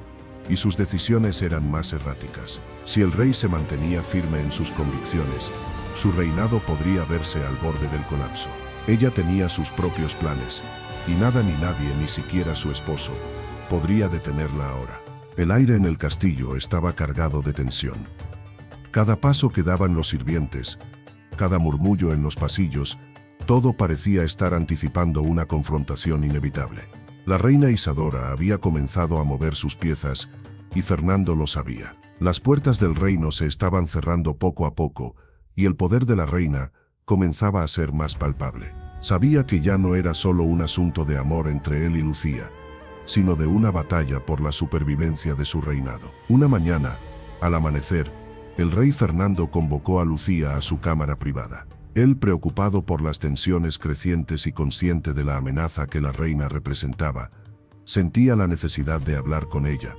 y sus decisiones eran más erráticas. Si el rey se mantenía firme en sus convicciones, su reinado podría verse al borde del colapso. Ella tenía sus propios planes, y nada ni nadie, ni siquiera su esposo, podría detenerla ahora. El aire en el castillo estaba cargado de tensión. Cada paso que daban los sirvientes, cada murmullo en los pasillos, todo parecía estar anticipando una confrontación inevitable. La reina Isadora había comenzado a mover sus piezas, y Fernando lo sabía. Las puertas del reino se estaban cerrando poco a poco, y el poder de la reina comenzaba a ser más palpable. Sabía que ya no era solo un asunto de amor entre él y Lucía, sino de una batalla por la supervivencia de su reinado. Una mañana, al amanecer, el rey Fernando convocó a Lucía a su cámara privada. Él, preocupado por las tensiones crecientes y consciente de la amenaza que la reina representaba, sentía la necesidad de hablar con ella,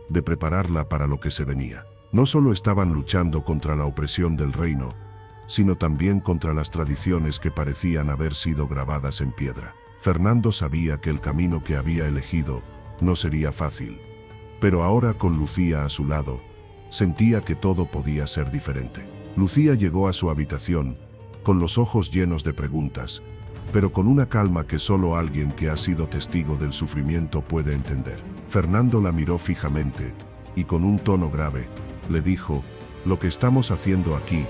de prepararla para lo que se venía. No solo estaban luchando contra la opresión del reino, sino también contra las tradiciones que parecían haber sido grabadas en piedra. Fernando sabía que el camino que había elegido no sería fácil, pero ahora con Lucía a su lado, sentía que todo podía ser diferente. Lucía llegó a su habitación, con los ojos llenos de preguntas, pero con una calma que solo alguien que ha sido testigo del sufrimiento puede entender. Fernando la miró fijamente, y con un tono grave, le dijo: «Lo que estamos haciendo aquí,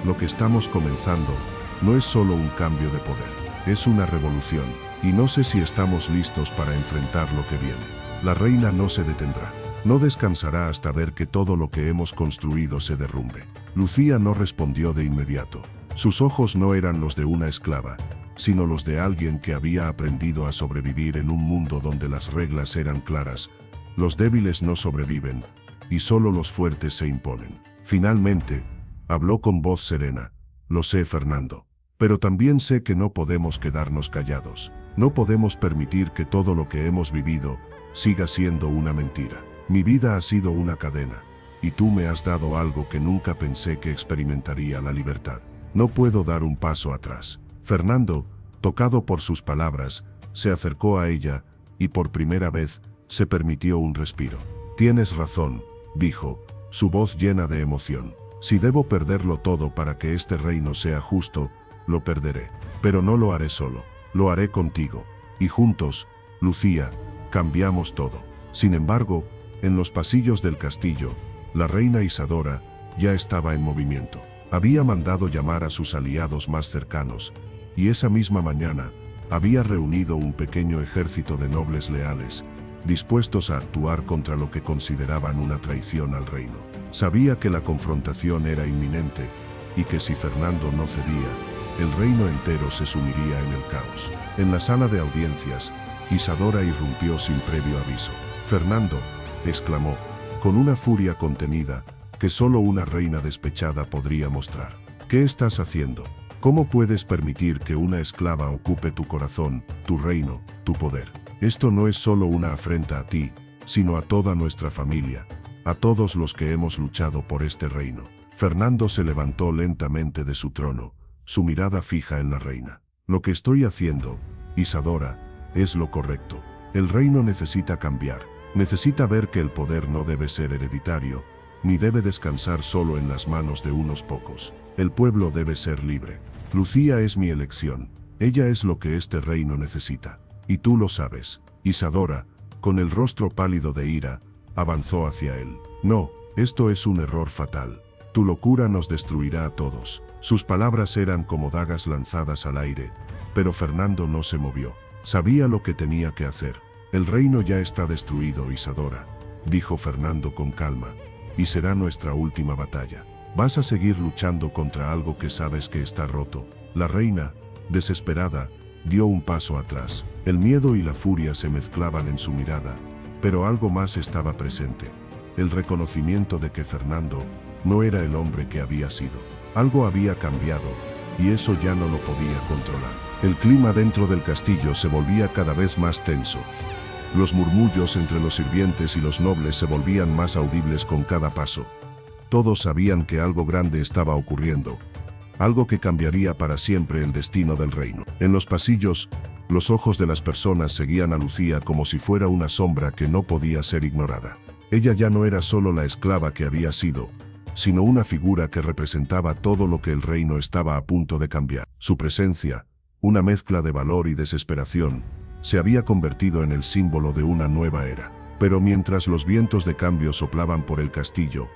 lo que estamos comenzando, no es solo un cambio de poder, es una revolución, y no sé si estamos listos para enfrentar lo que viene. La reina no se detendrá. No descansará hasta ver que todo lo que hemos construido se derrumbe». Lucía no respondió de inmediato. Sus ojos no eran los de una esclava, sino los de alguien que había aprendido a sobrevivir en un mundo donde las reglas eran claras. Los débiles no sobreviven, y solo los fuertes se imponen. Finalmente, habló con voz serena: «Lo sé, Fernando. Pero también sé que no podemos quedarnos callados. No podemos permitir que todo lo que hemos vivido siga siendo una mentira. Mi vida ha sido una cadena, y tú me has dado algo que nunca pensé que experimentaría: la libertad. No puedo dar un paso atrás». Fernando, tocado por sus palabras, se acercó a ella, y por primera vez, se permitió un respiro. «Tienes razón», dijo, su voz llena de emoción. «Si debo perderlo todo para que este reino sea justo, lo perderé. Pero no lo haré solo, lo haré contigo. Y juntos, Lucía, cambiamos todo». Sin embargo, en los pasillos del castillo, la reina Isadora ya estaba en movimiento. Había mandado llamar a sus aliados más cercanos, y esa misma mañana, había reunido un pequeño ejército de nobles leales, dispuestos a actuar contra lo que consideraban una traición al reino. Sabía que la confrontación era inminente, y que si Fernando no cedía, el reino entero se sumiría en el caos. En la sala de audiencias, Isadora irrumpió sin previo aviso. «Fernando», exclamó, con una furia contenida, que solo una reina despechada podría mostrar. «¿Qué estás haciendo? ¿Cómo puedes permitir que una esclava ocupe tu corazón, tu reino, tu poder? Esto no es solo una afrenta a ti, sino a toda nuestra familia, a todos los que hemos luchado por este reino». Fernando se levantó lentamente de su trono, su mirada fija en la reina. «Lo que estoy haciendo, Isadora, es lo correcto. El reino necesita cambiar, necesita ver que el poder no debe ser hereditario, ni debe descansar solo en las manos de unos pocos. El pueblo debe ser libre. Lucía es mi elección, ella es lo que este reino necesita. Y tú lo sabes». Isadora, con el rostro pálido de ira, avanzó hacia él. «No, esto es un error fatal. Tu locura nos destruirá a todos». Sus palabras eran como dagas lanzadas al aire, pero Fernando no se movió. Sabía lo que tenía que hacer. «El reino ya está destruido, Isadora», dijo Fernando con calma, «y será nuestra última batalla. Vas a seguir luchando contra algo que sabes que está roto». La reina, desesperada, dio un paso atrás. El miedo y la furia se mezclaban en su mirada, pero algo más estaba presente: el reconocimiento de que Fernando no era el hombre que había sido. Algo había cambiado, y eso ya no lo podía controlar. El clima dentro del castillo se volvía cada vez más tenso. Los murmullos entre los sirvientes y los nobles se volvían más audibles con cada paso. Todos sabían que algo grande estaba ocurriendo, algo que cambiaría para siempre el destino del reino. En los pasillos, los ojos de las personas seguían a Lucía como si fuera una sombra que no podía ser ignorada. Ella ya no era solo la esclava que había sido, sino una figura que representaba todo lo que el reino estaba a punto de cambiar. Su presencia, una mezcla de valor y desesperación, se había convertido en el símbolo de una nueva era. Pero mientras los vientos de cambio soplaban por el castillo,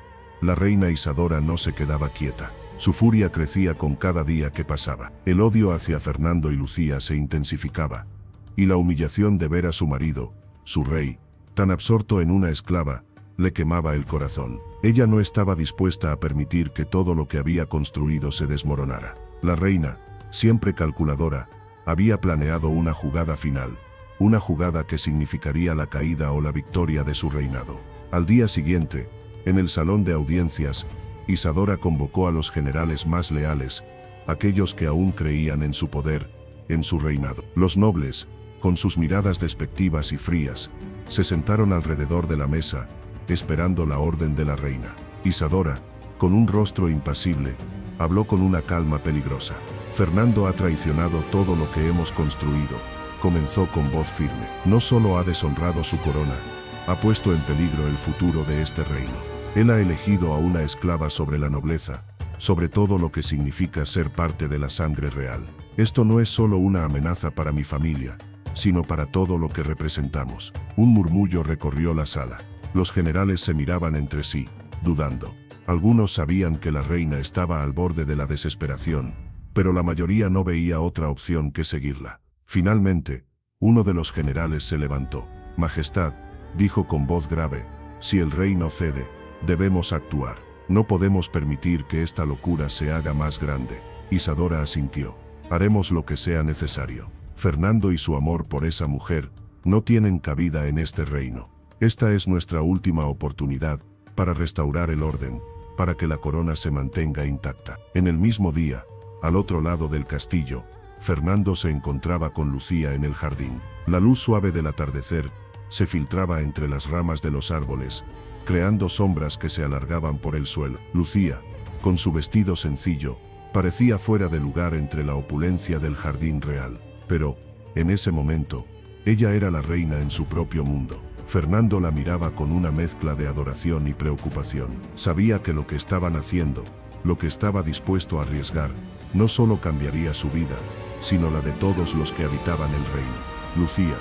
la reina Isadora no se quedaba quieta. Su furia crecía con cada día que pasaba. El odio hacia Fernando y Lucía se intensificaba, y la humillación de ver a su marido, su rey, tan absorto en una esclava, le quemaba el corazón. Ella no estaba dispuesta a permitir que todo lo que había construido se desmoronara. La reina, siempre calculadora, Había planeado una jugada final, una jugada que significaría la caída o la victoria de su reinado. Al día siguiente, en el salón de audiencias, Isadora convocó a los generales más leales, aquellos que aún creían en su poder, en su reinado. Los nobles, con sus miradas despectivas y frías, se sentaron alrededor de la mesa, esperando la orden de la reina. Isadora, con un rostro impasible, habló con una calma peligrosa. Fernando ha traicionado todo lo que hemos construido, comenzó con voz firme. No solo ha deshonrado su corona, ha puesto en peligro el futuro de este reino. Él ha elegido a una esclava sobre la nobleza, sobre todo lo que significa ser parte de la sangre real. Esto no es solo una amenaza para mi familia, sino para todo lo que representamos. Un murmullo recorrió la sala. Los generales se miraban entre sí, dudando. Algunos sabían que la reina estaba al borde de la desesperación, pero la mayoría no veía otra opción que seguirla. Finalmente, uno de los generales se levantó. Majestad, dijo con voz grave, si el rey no cede, debemos actuar. No podemos permitir que esta locura se haga más grande. Isadora asintió. Haremos lo que sea necesario. Fernando y su amor por esa mujer no tienen cabida en este reino. Esta es nuestra última oportunidad para restaurar el orden, para que la corona se mantenga intacta. En el mismo día, al otro lado del castillo, Fernando se encontraba con Lucía en el jardín. La luz suave del atardecer se filtraba entre las ramas de los árboles, creando sombras que se alargaban por el suelo. Lucía, con su vestido sencillo, parecía fuera de lugar entre la opulencia del jardín real. Pero, en ese momento, ella era la reina en su propio mundo. Fernando la miraba con una mezcla de adoración y preocupación. Sabía que lo que estaban haciendo, lo que estaba dispuesto a arriesgar, no solo cambiaría su vida, sino la de todos los que habitaban el reino. Lucía,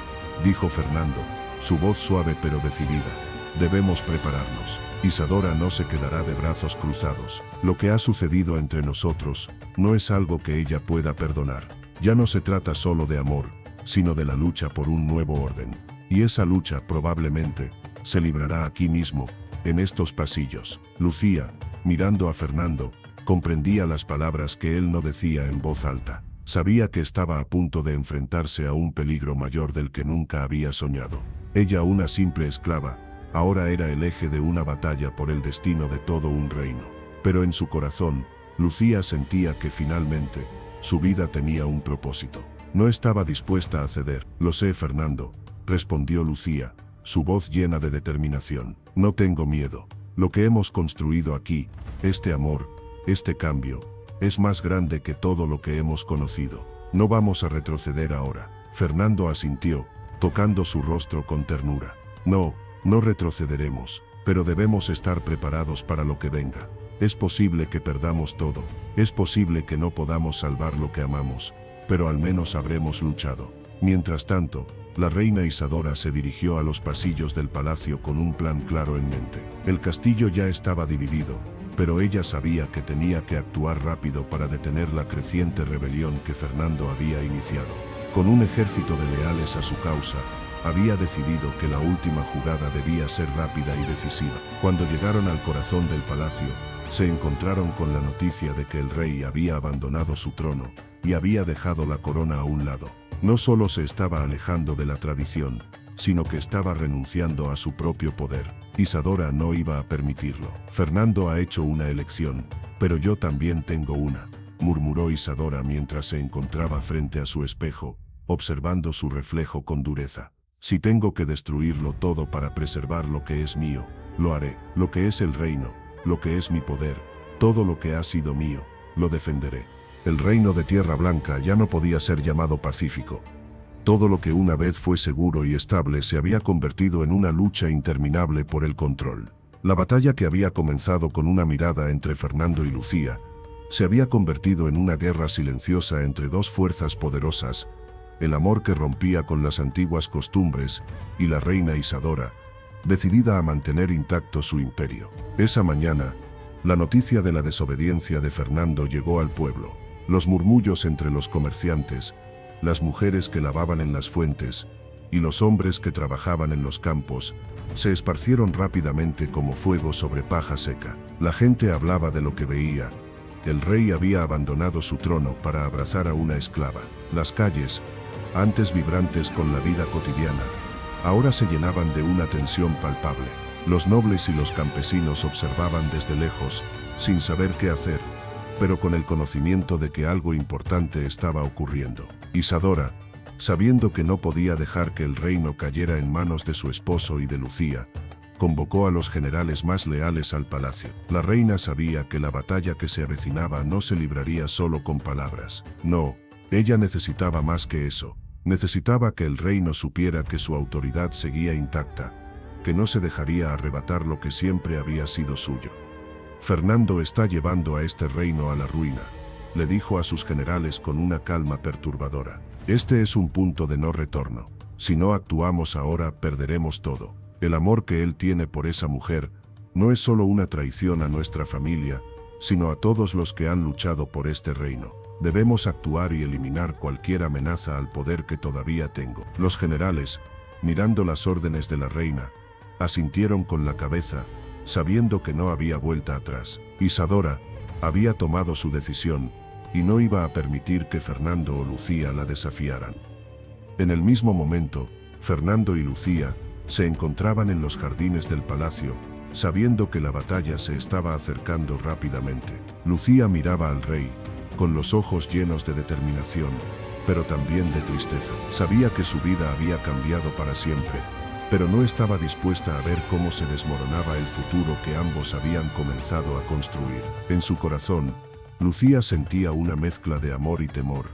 dijo Fernando, su voz suave pero decidida, debemos prepararnos. Isadora no se quedará de brazos cruzados. Lo que ha sucedido entre nosotros no es algo que ella pueda perdonar. Ya no se trata solo de amor, sino de la lucha por un nuevo orden. Y esa lucha probablemente se librará aquí mismo, en estos pasillos. Lucía, mirando a Fernando, comprendía las palabras que él no decía en voz alta. Sabía que estaba a punto de enfrentarse a un peligro mayor del que nunca había soñado. Ella, una simple esclava, ahora era el eje de una batalla por el destino de todo un reino. Pero en su corazón, Lucía sentía que finalmente, su vida tenía un propósito. No estaba dispuesta a ceder. Lo sé, Fernando, respondió Lucía, su voz llena de determinación. No tengo miedo. Lo que hemos construido aquí, este amor, este cambio, es más grande que todo lo que hemos conocido. No vamos a retroceder ahora. Fernando asintió, tocando su rostro con ternura. No retrocederemos, pero debemos estar preparados para lo que venga. Es posible que perdamos todo, es posible que no podamos salvar lo que amamos, pero al menos habremos luchado. Mientras tanto, la reina Isadora se dirigió a los pasillos del palacio con un plan claro en mente. El castillo ya estaba dividido, pero ella sabía que tenía que actuar rápido para detener la creciente rebelión que Fernando había iniciado. Con un ejército de leales a su causa, había decidido que la última jugada debía ser rápida y decisiva. Cuando llegaron al corazón del palacio, se encontraron con la noticia de que el rey había abandonado su trono y había dejado la corona a un lado. No solo se estaba alejando de la tradición, sino que estaba renunciando a su propio poder. Isadora no iba a permitirlo. Fernando ha hecho una elección, pero yo también tengo una, murmuró Isadora mientras se encontraba frente a su espejo, observando su reflejo con dureza. Si tengo que destruirlo todo para preservar lo que es mío, lo haré. Lo que es el reino, lo que es mi poder, todo lo que ha sido mío, lo defenderé. El reino de Tierra Blanca ya no podía ser llamado pacífico. Todo lo que una vez fue seguro y estable se había convertido en una lucha interminable por el control. La batalla que había comenzado con una mirada entre Fernando y Lucía, se había convertido en una guerra silenciosa entre dos fuerzas poderosas, el amor que rompía con las antiguas costumbres, y la reina Isadora, decidida a mantener intacto su imperio. Esa mañana, la noticia de la desobediencia de Fernando llegó al pueblo. Los murmullos entre los comerciantes, las mujeres que lavaban en las fuentes, y los hombres que trabajaban en los campos, se esparcieron rápidamente como fuego sobre paja seca. La gente hablaba de lo que veía, El rey había abandonado su trono para abrazar a una esclava. Las calles, antes vibrantes con la vida cotidiana, ahora se llenaban de una tensión palpable. Los nobles y los campesinos observaban desde lejos, sin saber qué hacer, pero con el conocimiento de que algo importante estaba ocurriendo. Isadora, sabiendo que no podía dejar que el reino cayera en manos de su esposo y de Lucía, convocó a los generales más leales al palacio. La reina sabía que la batalla que se avecinaba no se libraría solo con palabras. No, ella necesitaba más que eso. Necesitaba que el reino supiera que su autoridad seguía intacta, que no se dejaría arrebatar lo que siempre había sido suyo. Fernando está llevando a este reino a la ruina, le dijo a sus generales con una calma perturbadora. Este es un punto de no retorno. Si no actuamos ahora, perderemos todo. El amor que él tiene por esa mujer no es solo una traición a nuestra familia, sino a todos los que han luchado por este reino. Debemos actuar y eliminar cualquier amenaza al poder que todavía tengo. Los generales, mirando las órdenes de la reina, asintieron con la cabeza, sabiendo que no había vuelta atrás. Isadora había tomado su decisión y no iba a permitir que Fernando o Lucía la desafiaran. En el mismo momento, Fernando y Lucía se encontraban en los jardines del palacio, sabiendo que la batalla se estaba acercando rápidamente. Lucía miraba al rey, con los ojos llenos de determinación, pero también de tristeza. Sabía que su vida había cambiado para siempre, pero no estaba dispuesta a ver cómo se desmoronaba el futuro que ambos habían comenzado a construir. En su corazón, Lucía sentía una mezcla de amor y temor,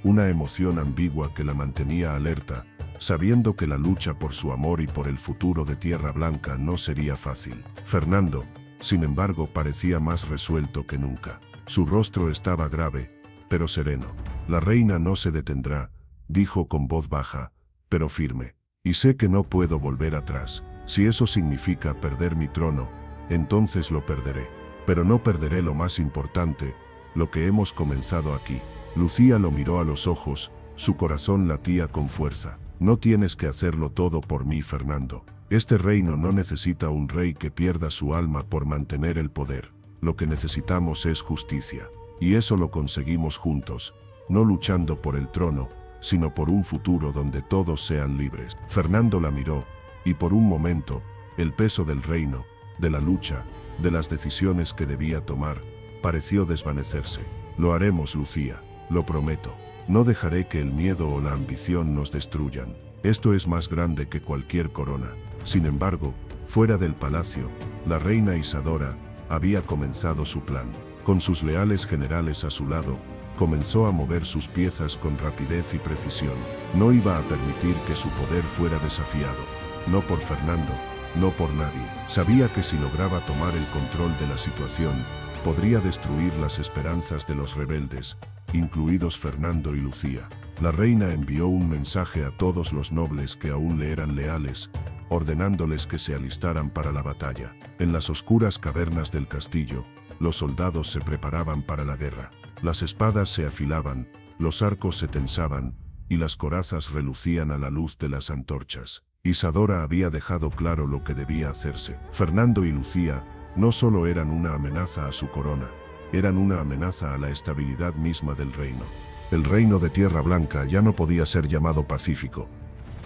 una emoción ambigua que la mantenía alerta, sabiendo que la lucha por su amor y por el futuro de Tierra Blanca no sería fácil. Fernando, sin embargo, parecía más resuelto que nunca. Su rostro estaba grave, pero sereno. La reina no se detendrá, dijo con voz baja, pero firme. Y sé que no puedo volver atrás. Si eso significa perder mi trono, entonces lo perderé. Pero no perderé lo más importante, lo que hemos comenzado aquí. Lucía lo miró a los ojos, su corazón latía con fuerza. No tienes que hacerlo todo por mí, Fernando. Este reino no necesita un rey que pierda su alma por mantener el poder. Lo que necesitamos es justicia. Y eso lo conseguimos juntos, no luchando por el trono, sino por un futuro donde todos sean libres. Fernando la miró, y por un momento, el peso del reino, de la lucha, de las decisiones que debía tomar, pareció desvanecerse. Lo haremos, Lucía, lo prometo. No dejaré que el miedo o la ambición nos destruyan. Esto es más grande que cualquier corona. Sin embargo, fuera del palacio, la reina Isadora había comenzado su plan. Con sus leales generales a su lado, comenzó a mover sus piezas con rapidez y precisión. No iba a permitir que su poder fuera desafiado. No por Fernando, no por nadie. Sabía que si lograba tomar el control de la situación, podría destruir las esperanzas de los rebeldes, incluidos Fernando y Lucía. La reina envió un mensaje a todos los nobles que aún le eran leales, ordenándoles que se alistaran para la batalla. En las oscuras cavernas del castillo, los soldados se preparaban para la guerra. Las espadas se afilaban, los arcos se tensaban, y las corazas relucían a la luz de las antorchas. Isadora había dejado claro lo que debía hacerse. Fernando y Lucía no solo eran una amenaza a su corona, eran una amenaza a la estabilidad misma del reino. El reino de Tierra Blanca ya no podía ser llamado pacífico.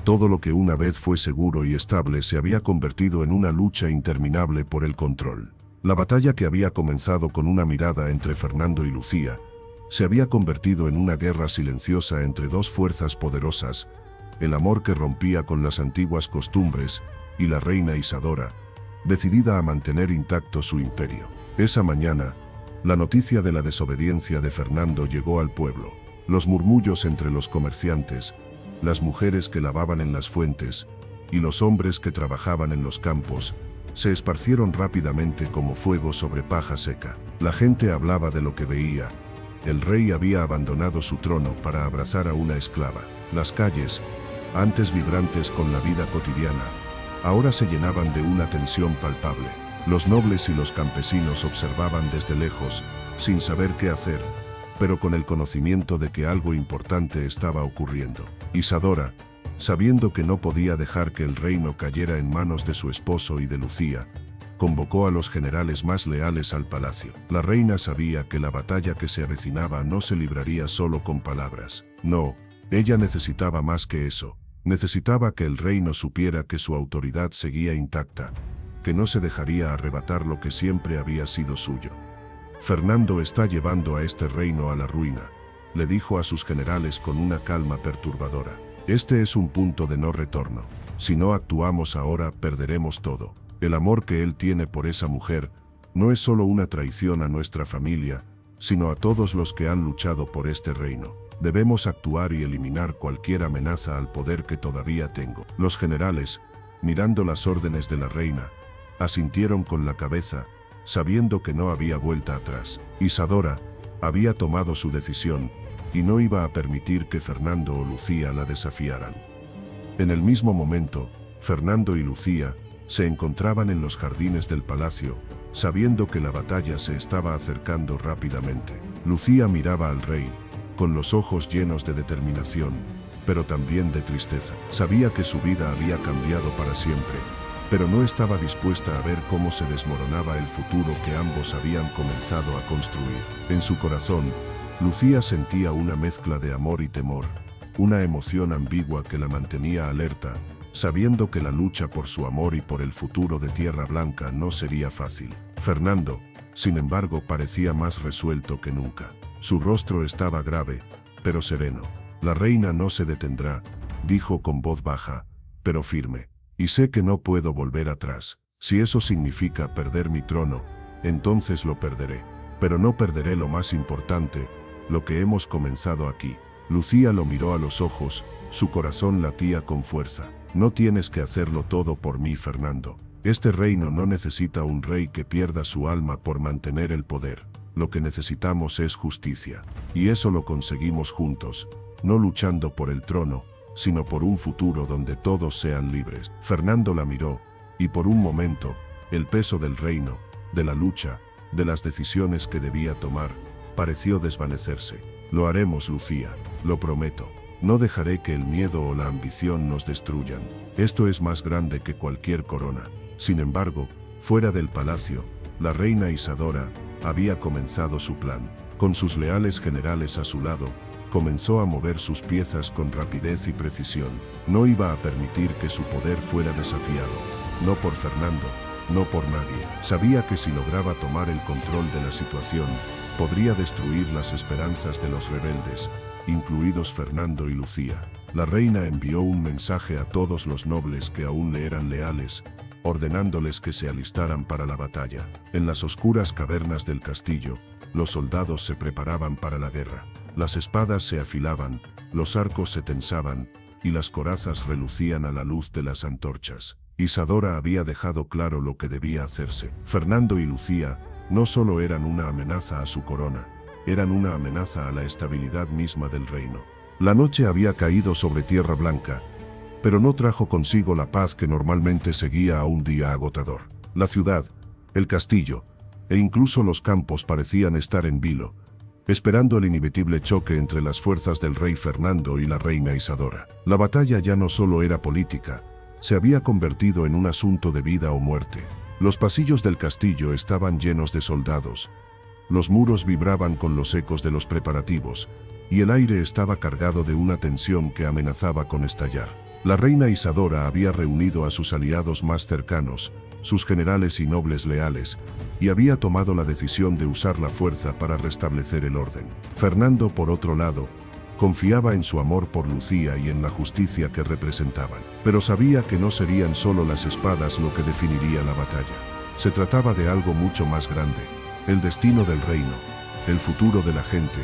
Todo lo que una vez fue seguro y estable se había convertido en una lucha interminable por el control. La batalla que había comenzado con una mirada entre Fernando y Lucía, se había convertido en una guerra silenciosa entre dos fuerzas poderosas, el amor que rompía con las antiguas costumbres, y la reina Isadora, decidida a mantener intacto su imperio. Esa mañana, la noticia de la desobediencia de Fernando llegó al pueblo. Los murmullos entre los comerciantes, las mujeres que lavaban en las fuentes, y los hombres que trabajaban en los campos, se esparcieron rápidamente como fuego sobre paja seca. La gente hablaba de lo que veía. El rey había abandonado su trono para abrazar a una esclava. Las calles, antes vibrantes con la vida cotidiana, ahora se llenaban de una tensión palpable. Los nobles y los campesinos observaban desde lejos, sin saber qué hacer, pero con el conocimiento de que algo importante estaba ocurriendo. Isadora, sabiendo que no podía dejar que el reino cayera en manos de su esposo y de Lucía, Convocó a los generales más leales al palacio. La reina sabía que la batalla que se avecinaba no se libraría solo con palabras. No, ella necesitaba más que eso. Necesitaba que el reino supiera que su autoridad seguía intacta, que no se dejaría arrebatar lo que siempre había sido suyo. Fernando está llevando a este reino a la ruina, le dijo a sus generales con una calma perturbadora. Este es un punto de no retorno. Si no actuamos ahora, perderemos todo. El amor que él tiene por esa mujer no es solo una traición a nuestra familia, sino a todos los que han luchado por este reino. Debemos actuar y eliminar cualquier amenaza al poder que todavía tengo. Los generales, mirando las órdenes de la reina, asintieron con la cabeza, sabiendo que no había vuelta atrás. Isadora había tomado su decisión y no iba a permitir que Fernando o Lucía la desafiaran. En el mismo momento, Fernando y Lucía se encontraban en los jardines del palacio, sabiendo que la batalla se estaba acercando rápidamente. Lucía miraba al rey, con los ojos llenos de determinación, pero también de tristeza. Sabía que su vida había cambiado para siempre, pero no estaba dispuesta a ver cómo se desmoronaba el futuro que ambos habían comenzado a construir. En su corazón, Lucía sentía una mezcla de amor y temor, una emoción ambigua que la mantenía alerta, sabiendo que la lucha por su amor y por el futuro de Tierra Blanca no sería fácil. Fernando, sin embargo, parecía más resuelto que nunca. Su rostro estaba grave, pero sereno. La reina no se detendrá, dijo con voz baja, pero firme. Y sé que no puedo volver atrás. Si eso significa perder mi trono, entonces lo perderé. Pero no perderé lo más importante, lo que hemos comenzado aquí. Lucía lo miró a los ojos, su corazón latía con fuerza. No tienes que hacerlo todo por mí, Fernando. Este reino no necesita un rey que pierda su alma por mantener el poder. Lo que necesitamos es justicia. Y eso lo conseguimos juntos, no luchando por el trono, sino por un futuro donde todos sean libres. Fernando la miró, y por un momento, el peso del reino, de la lucha, de las decisiones que debía tomar, pareció desvanecerse. Lo haremos, Lucía, lo prometo. No dejaré que el miedo o la ambición nos destruyan. Esto es más grande que cualquier corona. Sin embargo, fuera del palacio, la reina Isadora había comenzado su plan. Con sus leales generales a su lado, comenzó a mover sus piezas con rapidez y precisión. No iba a permitir que su poder fuera desafiado. No por Fernando, no por nadie. Sabía que si lograba tomar el control de la situación, podría destruir las esperanzas de los rebeldes, incluidos Fernando y Lucía. La reina envió un mensaje a todos los nobles que aún le eran leales, ordenándoles que se alistaran para la batalla. En las oscuras cavernas del castillo, los soldados se preparaban para la guerra. Las espadas se afilaban, los arcos se tensaban, y las corazas relucían a la luz de las antorchas. Isadora había dejado claro lo que debía hacerse. Fernando y Lucía no solo eran una amenaza a su corona, eran una amenaza a la estabilidad misma del reino. La noche había caído sobre Tierra Blanca, pero no trajo consigo la paz que normalmente seguía a un día agotador. La ciudad, el castillo, e incluso los campos parecían estar en vilo, esperando el inevitable choque entre las fuerzas del rey Fernando y la reina Isadora. La batalla ya no solo era política, se había convertido en un asunto de vida o muerte. Los pasillos del castillo estaban llenos de soldados, los muros vibraban con los ecos de los preparativos, y el aire estaba cargado de una tensión que amenazaba con estallar. La reina Isadora había reunido a sus aliados más cercanos, sus generales y nobles leales, y había tomado la decisión de usar la fuerza para restablecer el orden. Fernando, por otro lado, confiaba en su amor por Lucía y en la justicia que representaban, pero sabía que no serían solo las espadas lo que definiría la batalla. Se trataba de algo mucho más grande, el destino del reino, el futuro de la gente,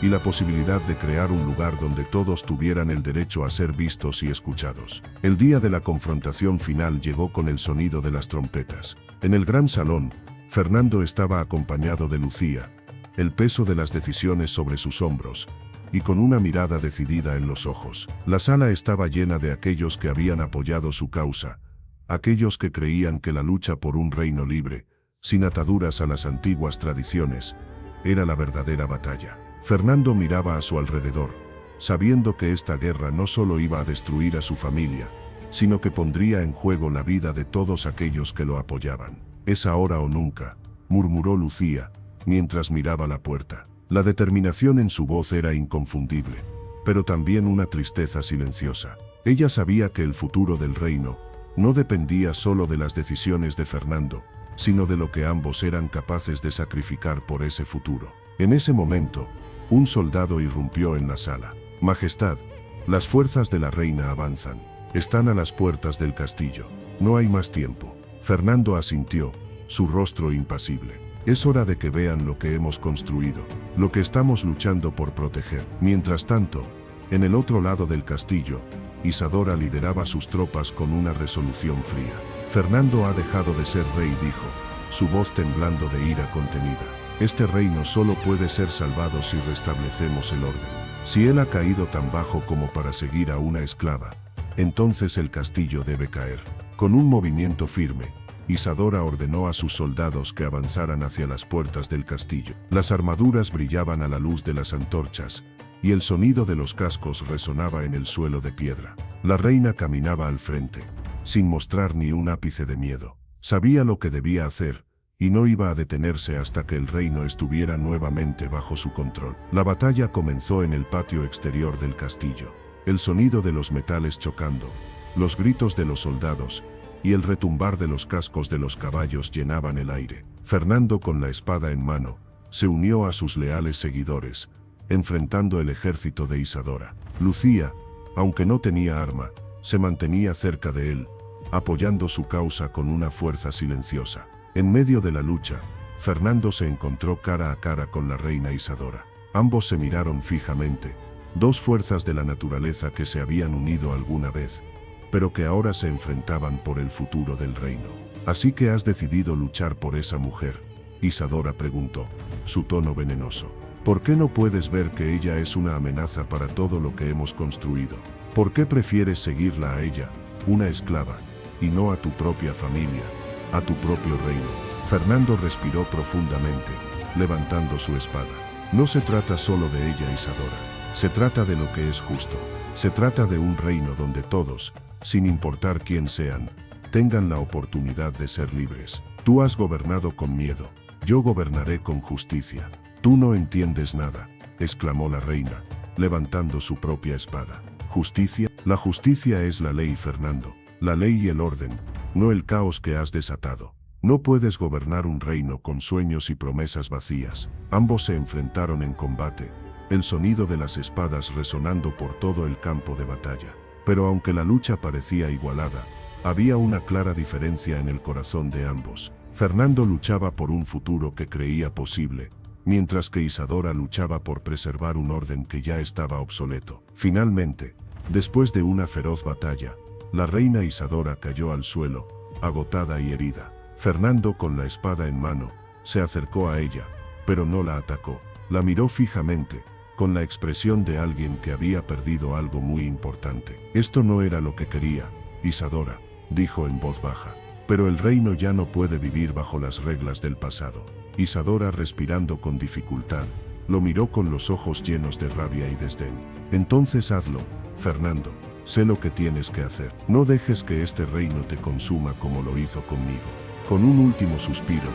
y la posibilidad de crear un lugar donde todos tuvieran el derecho a ser vistos y escuchados. El día de la confrontación final llegó con el sonido de las trompetas. En el gran salón, Fernando estaba acompañado de Lucía, el peso de las decisiones sobre sus hombros, y con una mirada decidida en los ojos. La sala estaba llena de aquellos que habían apoyado su causa, aquellos que creían que la lucha por un reino libre, sin ataduras a las antiguas tradiciones, era la verdadera batalla. Fernando miraba a su alrededor, sabiendo que esta guerra no solo iba a destruir a su familia, sino que pondría en juego la vida de todos aquellos que lo apoyaban. Es ahora o nunca, murmuró Lucía, mientras miraba la puerta. La determinación en su voz era inconfundible, pero también una tristeza silenciosa. Ella sabía que el futuro del reino no dependía solo de las decisiones de Fernando, sino de lo que ambos eran capaces de sacrificar por ese futuro. En ese momento, un soldado irrumpió en la sala. Majestad, las fuerzas de la reina avanzan. Están a las puertas del castillo. No hay más tiempo. Fernando asintió, su rostro impasible. Es hora de que vean lo que hemos construido, lo que estamos luchando por proteger. Mientras tanto, en el otro lado del castillo, Isadora lideraba sus tropas con una resolución fría. Fernando ha dejado de ser rey, dijo, su voz temblando de ira contenida. Este reino solo puede ser salvado si restablecemos el orden. Si él ha caído tan bajo como para seguir a una esclava, entonces el castillo debe caer. Con un movimiento firme, Isadora ordenó a sus soldados que avanzaran hacia las puertas del castillo. Las armaduras brillaban a la luz de las antorchas, y el sonido de los cascos resonaba en el suelo de piedra. La reina caminaba al frente, sin mostrar ni un ápice de miedo. Sabía lo que debía hacer, y no iba a detenerse hasta que el reino estuviera nuevamente bajo su control. La batalla comenzó en el patio exterior del castillo. El sonido de los metales chocando, los gritos de los soldados, y el retumbar de los cascos de los caballos llenaban el aire. Fernando, con la espada en mano, se unió a sus leales seguidores, enfrentando el ejército de Isadora. Lucía, aunque no tenía arma, se mantenía cerca de él, apoyando su causa con una fuerza silenciosa. En medio de la lucha, Fernando se encontró cara a cara con la reina Isadora. Ambos se miraron fijamente, dos fuerzas de la naturaleza que se habían unido alguna vez, pero que ahora se enfrentaban por el futuro del reino. ¿Así que has decidido luchar por esa mujer?, Isadora preguntó, su tono venenoso. ¿Por qué no puedes ver que ella es una amenaza para todo lo que hemos construido? ¿Por qué prefieres seguirla a ella, una esclava, y no a tu propia familia, a tu propio reino? Fernando respiró profundamente, levantando su espada. No se trata solo de ella, Isadora. Se trata de lo que es justo. Se trata de un reino donde todos, sin importar quién sean, tengan la oportunidad de ser libres. Tú has gobernado con miedo. Yo gobernaré con justicia. Tú no entiendes nada, exclamó la reina, levantando su propia espada. ¿Justicia? La justicia es la ley, Fernando. La ley y el orden, no el caos que has desatado. No puedes gobernar un reino con sueños y promesas vacías. Ambos se enfrentaron en combate, el sonido de las espadas resonando por todo el campo de batalla. Pero aunque la lucha parecía igualada, había una clara diferencia en el corazón de ambos. Fernando luchaba por un futuro que creía posible, mientras que Isadora luchaba por preservar un orden que ya estaba obsoleto. Finalmente, después de una feroz batalla, la reina Isadora cayó al suelo, agotada y herida. Fernando, con la espada en mano, se acercó a ella, pero no la atacó. La miró fijamente, con la expresión de alguien que había perdido algo muy importante. Esto no era lo que quería, Isadora, dijo en voz baja. Pero el reino ya no puede vivir bajo las reglas del pasado. Isadora, respirando con dificultad, lo miró con los ojos llenos de rabia y desdén. Entonces hazlo, Fernando. Sé lo que tienes que hacer. No dejes que este reino te consuma como lo hizo conmigo. Con un último suspiro,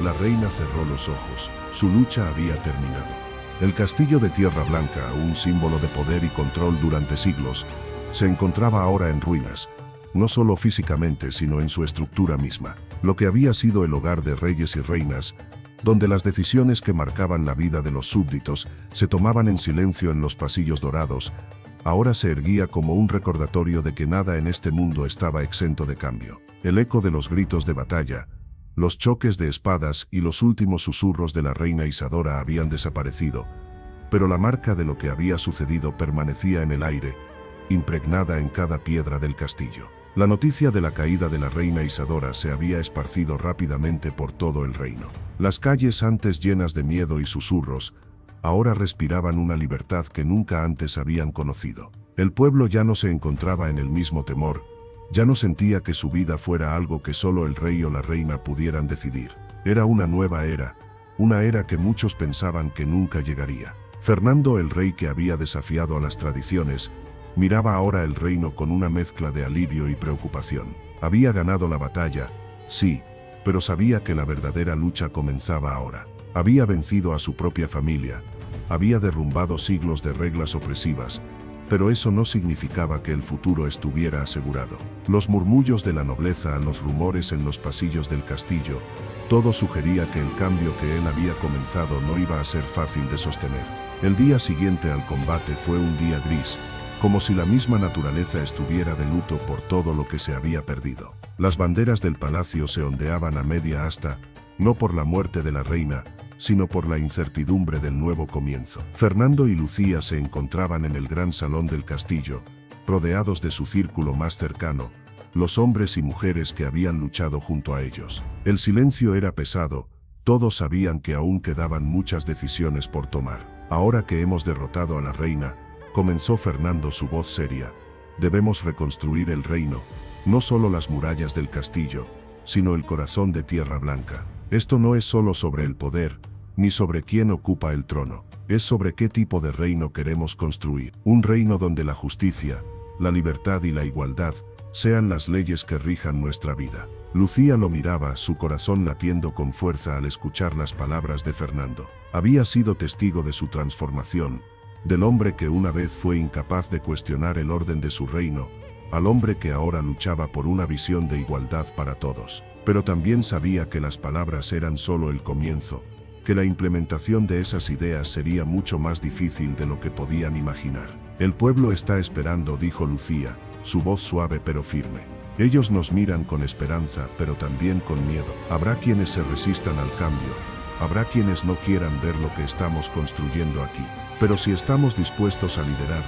la reina cerró los ojos. Su lucha había terminado. El castillo de Tierra Blanca, un símbolo de poder y control durante siglos, se encontraba ahora en ruinas, no solo físicamente sino en su estructura misma. Lo que había sido el hogar de reyes y reinas, donde las decisiones que marcaban la vida de los súbditos se tomaban en silencio en los pasillos dorados, ahora se erguía como un recordatorio de que nada en este mundo estaba exento de cambio. El eco de los gritos de batalla, los choques de espadas y los últimos susurros de la reina Isadora habían desaparecido, pero la marca de lo que había sucedido permanecía en el aire, impregnada en cada piedra del castillo. La noticia de la caída de la reina Isadora se había esparcido rápidamente por todo el reino. Las calles, antes llenas de miedo y susurros, ahora respiraban una libertad que nunca antes habían conocido. El pueblo ya no se encontraba en el mismo temor, ya no sentía que su vida fuera algo que solo el rey o la reina pudieran decidir. Era una nueva era, una era que muchos pensaban que nunca llegaría. Fernando, el rey que había desafiado a las tradiciones, miraba ahora el reino con una mezcla de alivio y preocupación. Había ganado la batalla, sí, pero sabía que la verdadera lucha comenzaba ahora. Había vencido a su propia familia, había derrumbado siglos de reglas opresivas, pero eso no significaba que el futuro estuviera asegurado. Los murmullos de la nobleza, los rumores en los pasillos del castillo, todo sugería que el cambio que él había comenzado no iba a ser fácil de sostener. El día siguiente al combate fue un día gris, como si la misma naturaleza estuviera de luto por todo lo que se había perdido. Las banderas del palacio se ondeaban a media asta, no por la muerte de la reina, sino por la incertidumbre del nuevo comienzo. Fernando y Lucía se encontraban en el gran salón del castillo, rodeados de su círculo más cercano, los hombres y mujeres que habían luchado junto a ellos. El silencio era pesado, todos sabían que aún quedaban muchas decisiones por tomar. Ahora que hemos derrotado a la reina, comenzó Fernando su voz seria, debemos reconstruir el reino, no solo las murallas del castillo, sino el corazón de Tierra Blanca. Esto no es solo sobre el poder, ni sobre quién ocupa el trono, es sobre qué tipo de reino queremos construir. Un reino donde la justicia, la libertad y la igualdad sean las leyes que rijan nuestra vida. Lucía lo miraba, su corazón latiendo con fuerza al escuchar las palabras de Fernando. Había sido testigo de su transformación, del hombre que una vez fue incapaz de cuestionar el orden de su reino, al hombre que ahora luchaba por una visión de igualdad para todos. Pero también sabía que las palabras eran solo el comienzo, que la implementación de esas ideas sería mucho más difícil de lo que podían imaginar. El pueblo está esperando, dijo Lucía, su voz suave pero firme. Ellos nos miran con esperanza, pero también con miedo. Habrá quienes se resistan al cambio, habrá quienes no quieran ver lo que estamos construyendo aquí. Pero si estamos dispuestos a liderar,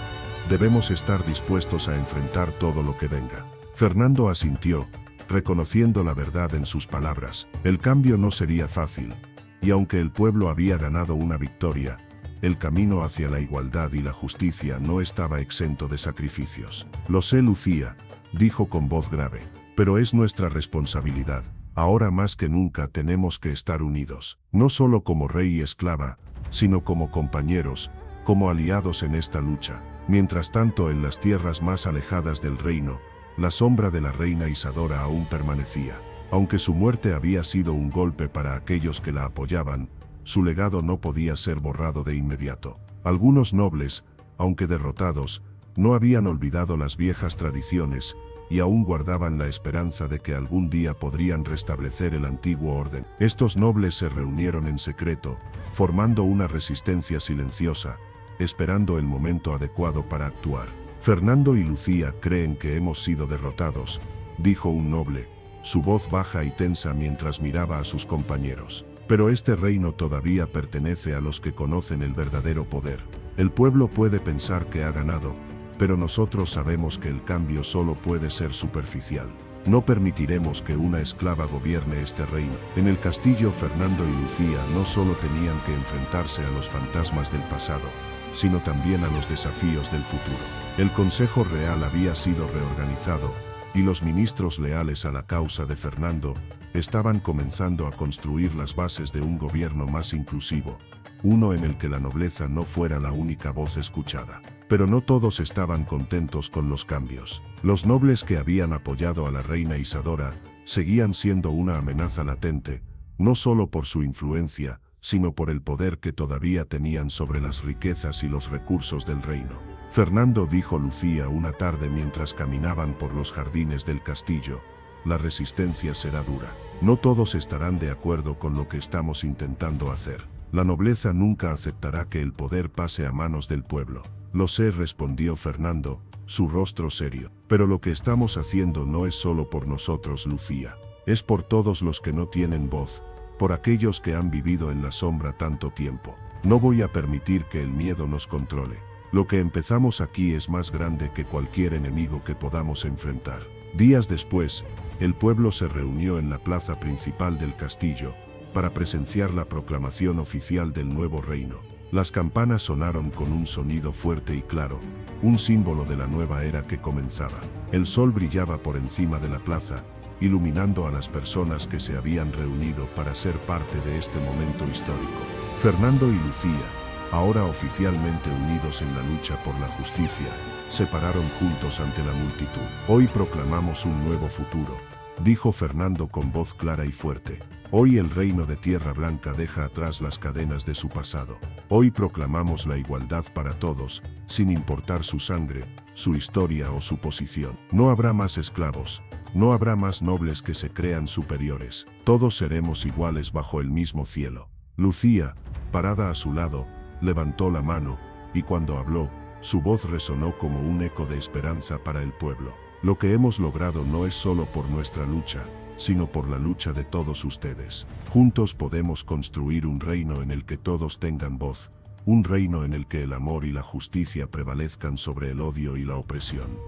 debemos estar dispuestos a enfrentar todo lo que venga. Fernando asintió, reconociendo la verdad en sus palabras. El cambio no sería fácil, y aunque el pueblo había ganado una victoria, el camino hacia la igualdad y la justicia no estaba exento de sacrificios. Lo sé, Lucía, dijo con voz grave, pero es nuestra responsabilidad. Ahora más que nunca tenemos que estar unidos, no solo como rey y esclava, sino como compañeros, como aliados en esta lucha. Mientras tanto, en las tierras más alejadas del reino, la sombra de la reina Isadora aún permanecía. Aunque su muerte había sido un golpe para aquellos que la apoyaban, su legado no podía ser borrado de inmediato. Algunos nobles, aunque derrotados, no habían olvidado las viejas tradiciones, y aún guardaban la esperanza de que algún día podrían restablecer el antiguo orden. Estos nobles se reunieron en secreto, formando una resistencia silenciosa, esperando el momento adecuado para actuar. Fernando y Lucía creen que hemos sido derrotados, dijo un noble, su voz baja y tensa mientras miraba a sus compañeros. Pero este reino todavía pertenece a los que conocen el verdadero poder. El pueblo puede pensar que ha ganado, pero nosotros sabemos que el cambio solo puede ser superficial. No permitiremos que una esclava gobierne este reino. En el castillo, Fernando y Lucía no solo tenían que enfrentarse a los fantasmas del pasado, sino también a los desafíos del futuro. El Consejo Real había sido reorganizado, y los ministros leales a la causa de Fernando estaban comenzando a construir las bases de un gobierno más inclusivo, uno en el que la nobleza no fuera la única voz escuchada. Pero no todos estaban contentos con los cambios. Los nobles que habían apoyado a la reina Isadora seguían siendo una amenaza latente, no solo por su influencia, sino por el poder que todavía tenían sobre las riquezas y los recursos del reino. Fernando, dijo Lucía una tarde mientras caminaban por los jardines del castillo, la resistencia será dura. No todos estarán de acuerdo con lo que estamos intentando hacer. La nobleza nunca aceptará que el poder pase a manos del pueblo. Lo sé, respondió Fernando, su rostro serio. Pero lo que estamos haciendo no es solo por nosotros, Lucía. Es por todos los que no tienen voz, por aquellos que han vivido en la sombra tanto tiempo. No voy a permitir que el miedo nos controle. Lo que empezamos aquí es más grande que cualquier enemigo que podamos enfrentar. Días después, el pueblo se reunió en la plaza principal del castillo para presenciar la proclamación oficial del nuevo reino. Las campanas sonaron con un sonido fuerte y claro, un símbolo de la nueva era que comenzaba. El sol brillaba por encima de la plaza, iluminando a las personas que se habían reunido para ser parte de este momento histórico. Fernando y Lucía, ahora oficialmente unidos en la lucha por la justicia, se pararon juntos ante la multitud. Hoy proclamamos un nuevo futuro, dijo Fernando con voz clara y fuerte. Hoy el reino de Tierra Blanca deja atrás las cadenas de su pasado. Hoy proclamamos la igualdad para todos, sin importar su sangre, su historia o su posición. No habrá más esclavos, no habrá más nobles que se crean superiores. Todos seremos iguales bajo el mismo cielo. Lucía, parada a su lado, levantó la mano, y cuando habló, su voz resonó como un eco de esperanza para el pueblo. Lo que hemos logrado no es solo por nuestra lucha, sino por la lucha de todos ustedes. Juntos podemos construir un reino en el que todos tengan voz, un reino en el que el amor y la justicia prevalezcan sobre el odio y la opresión.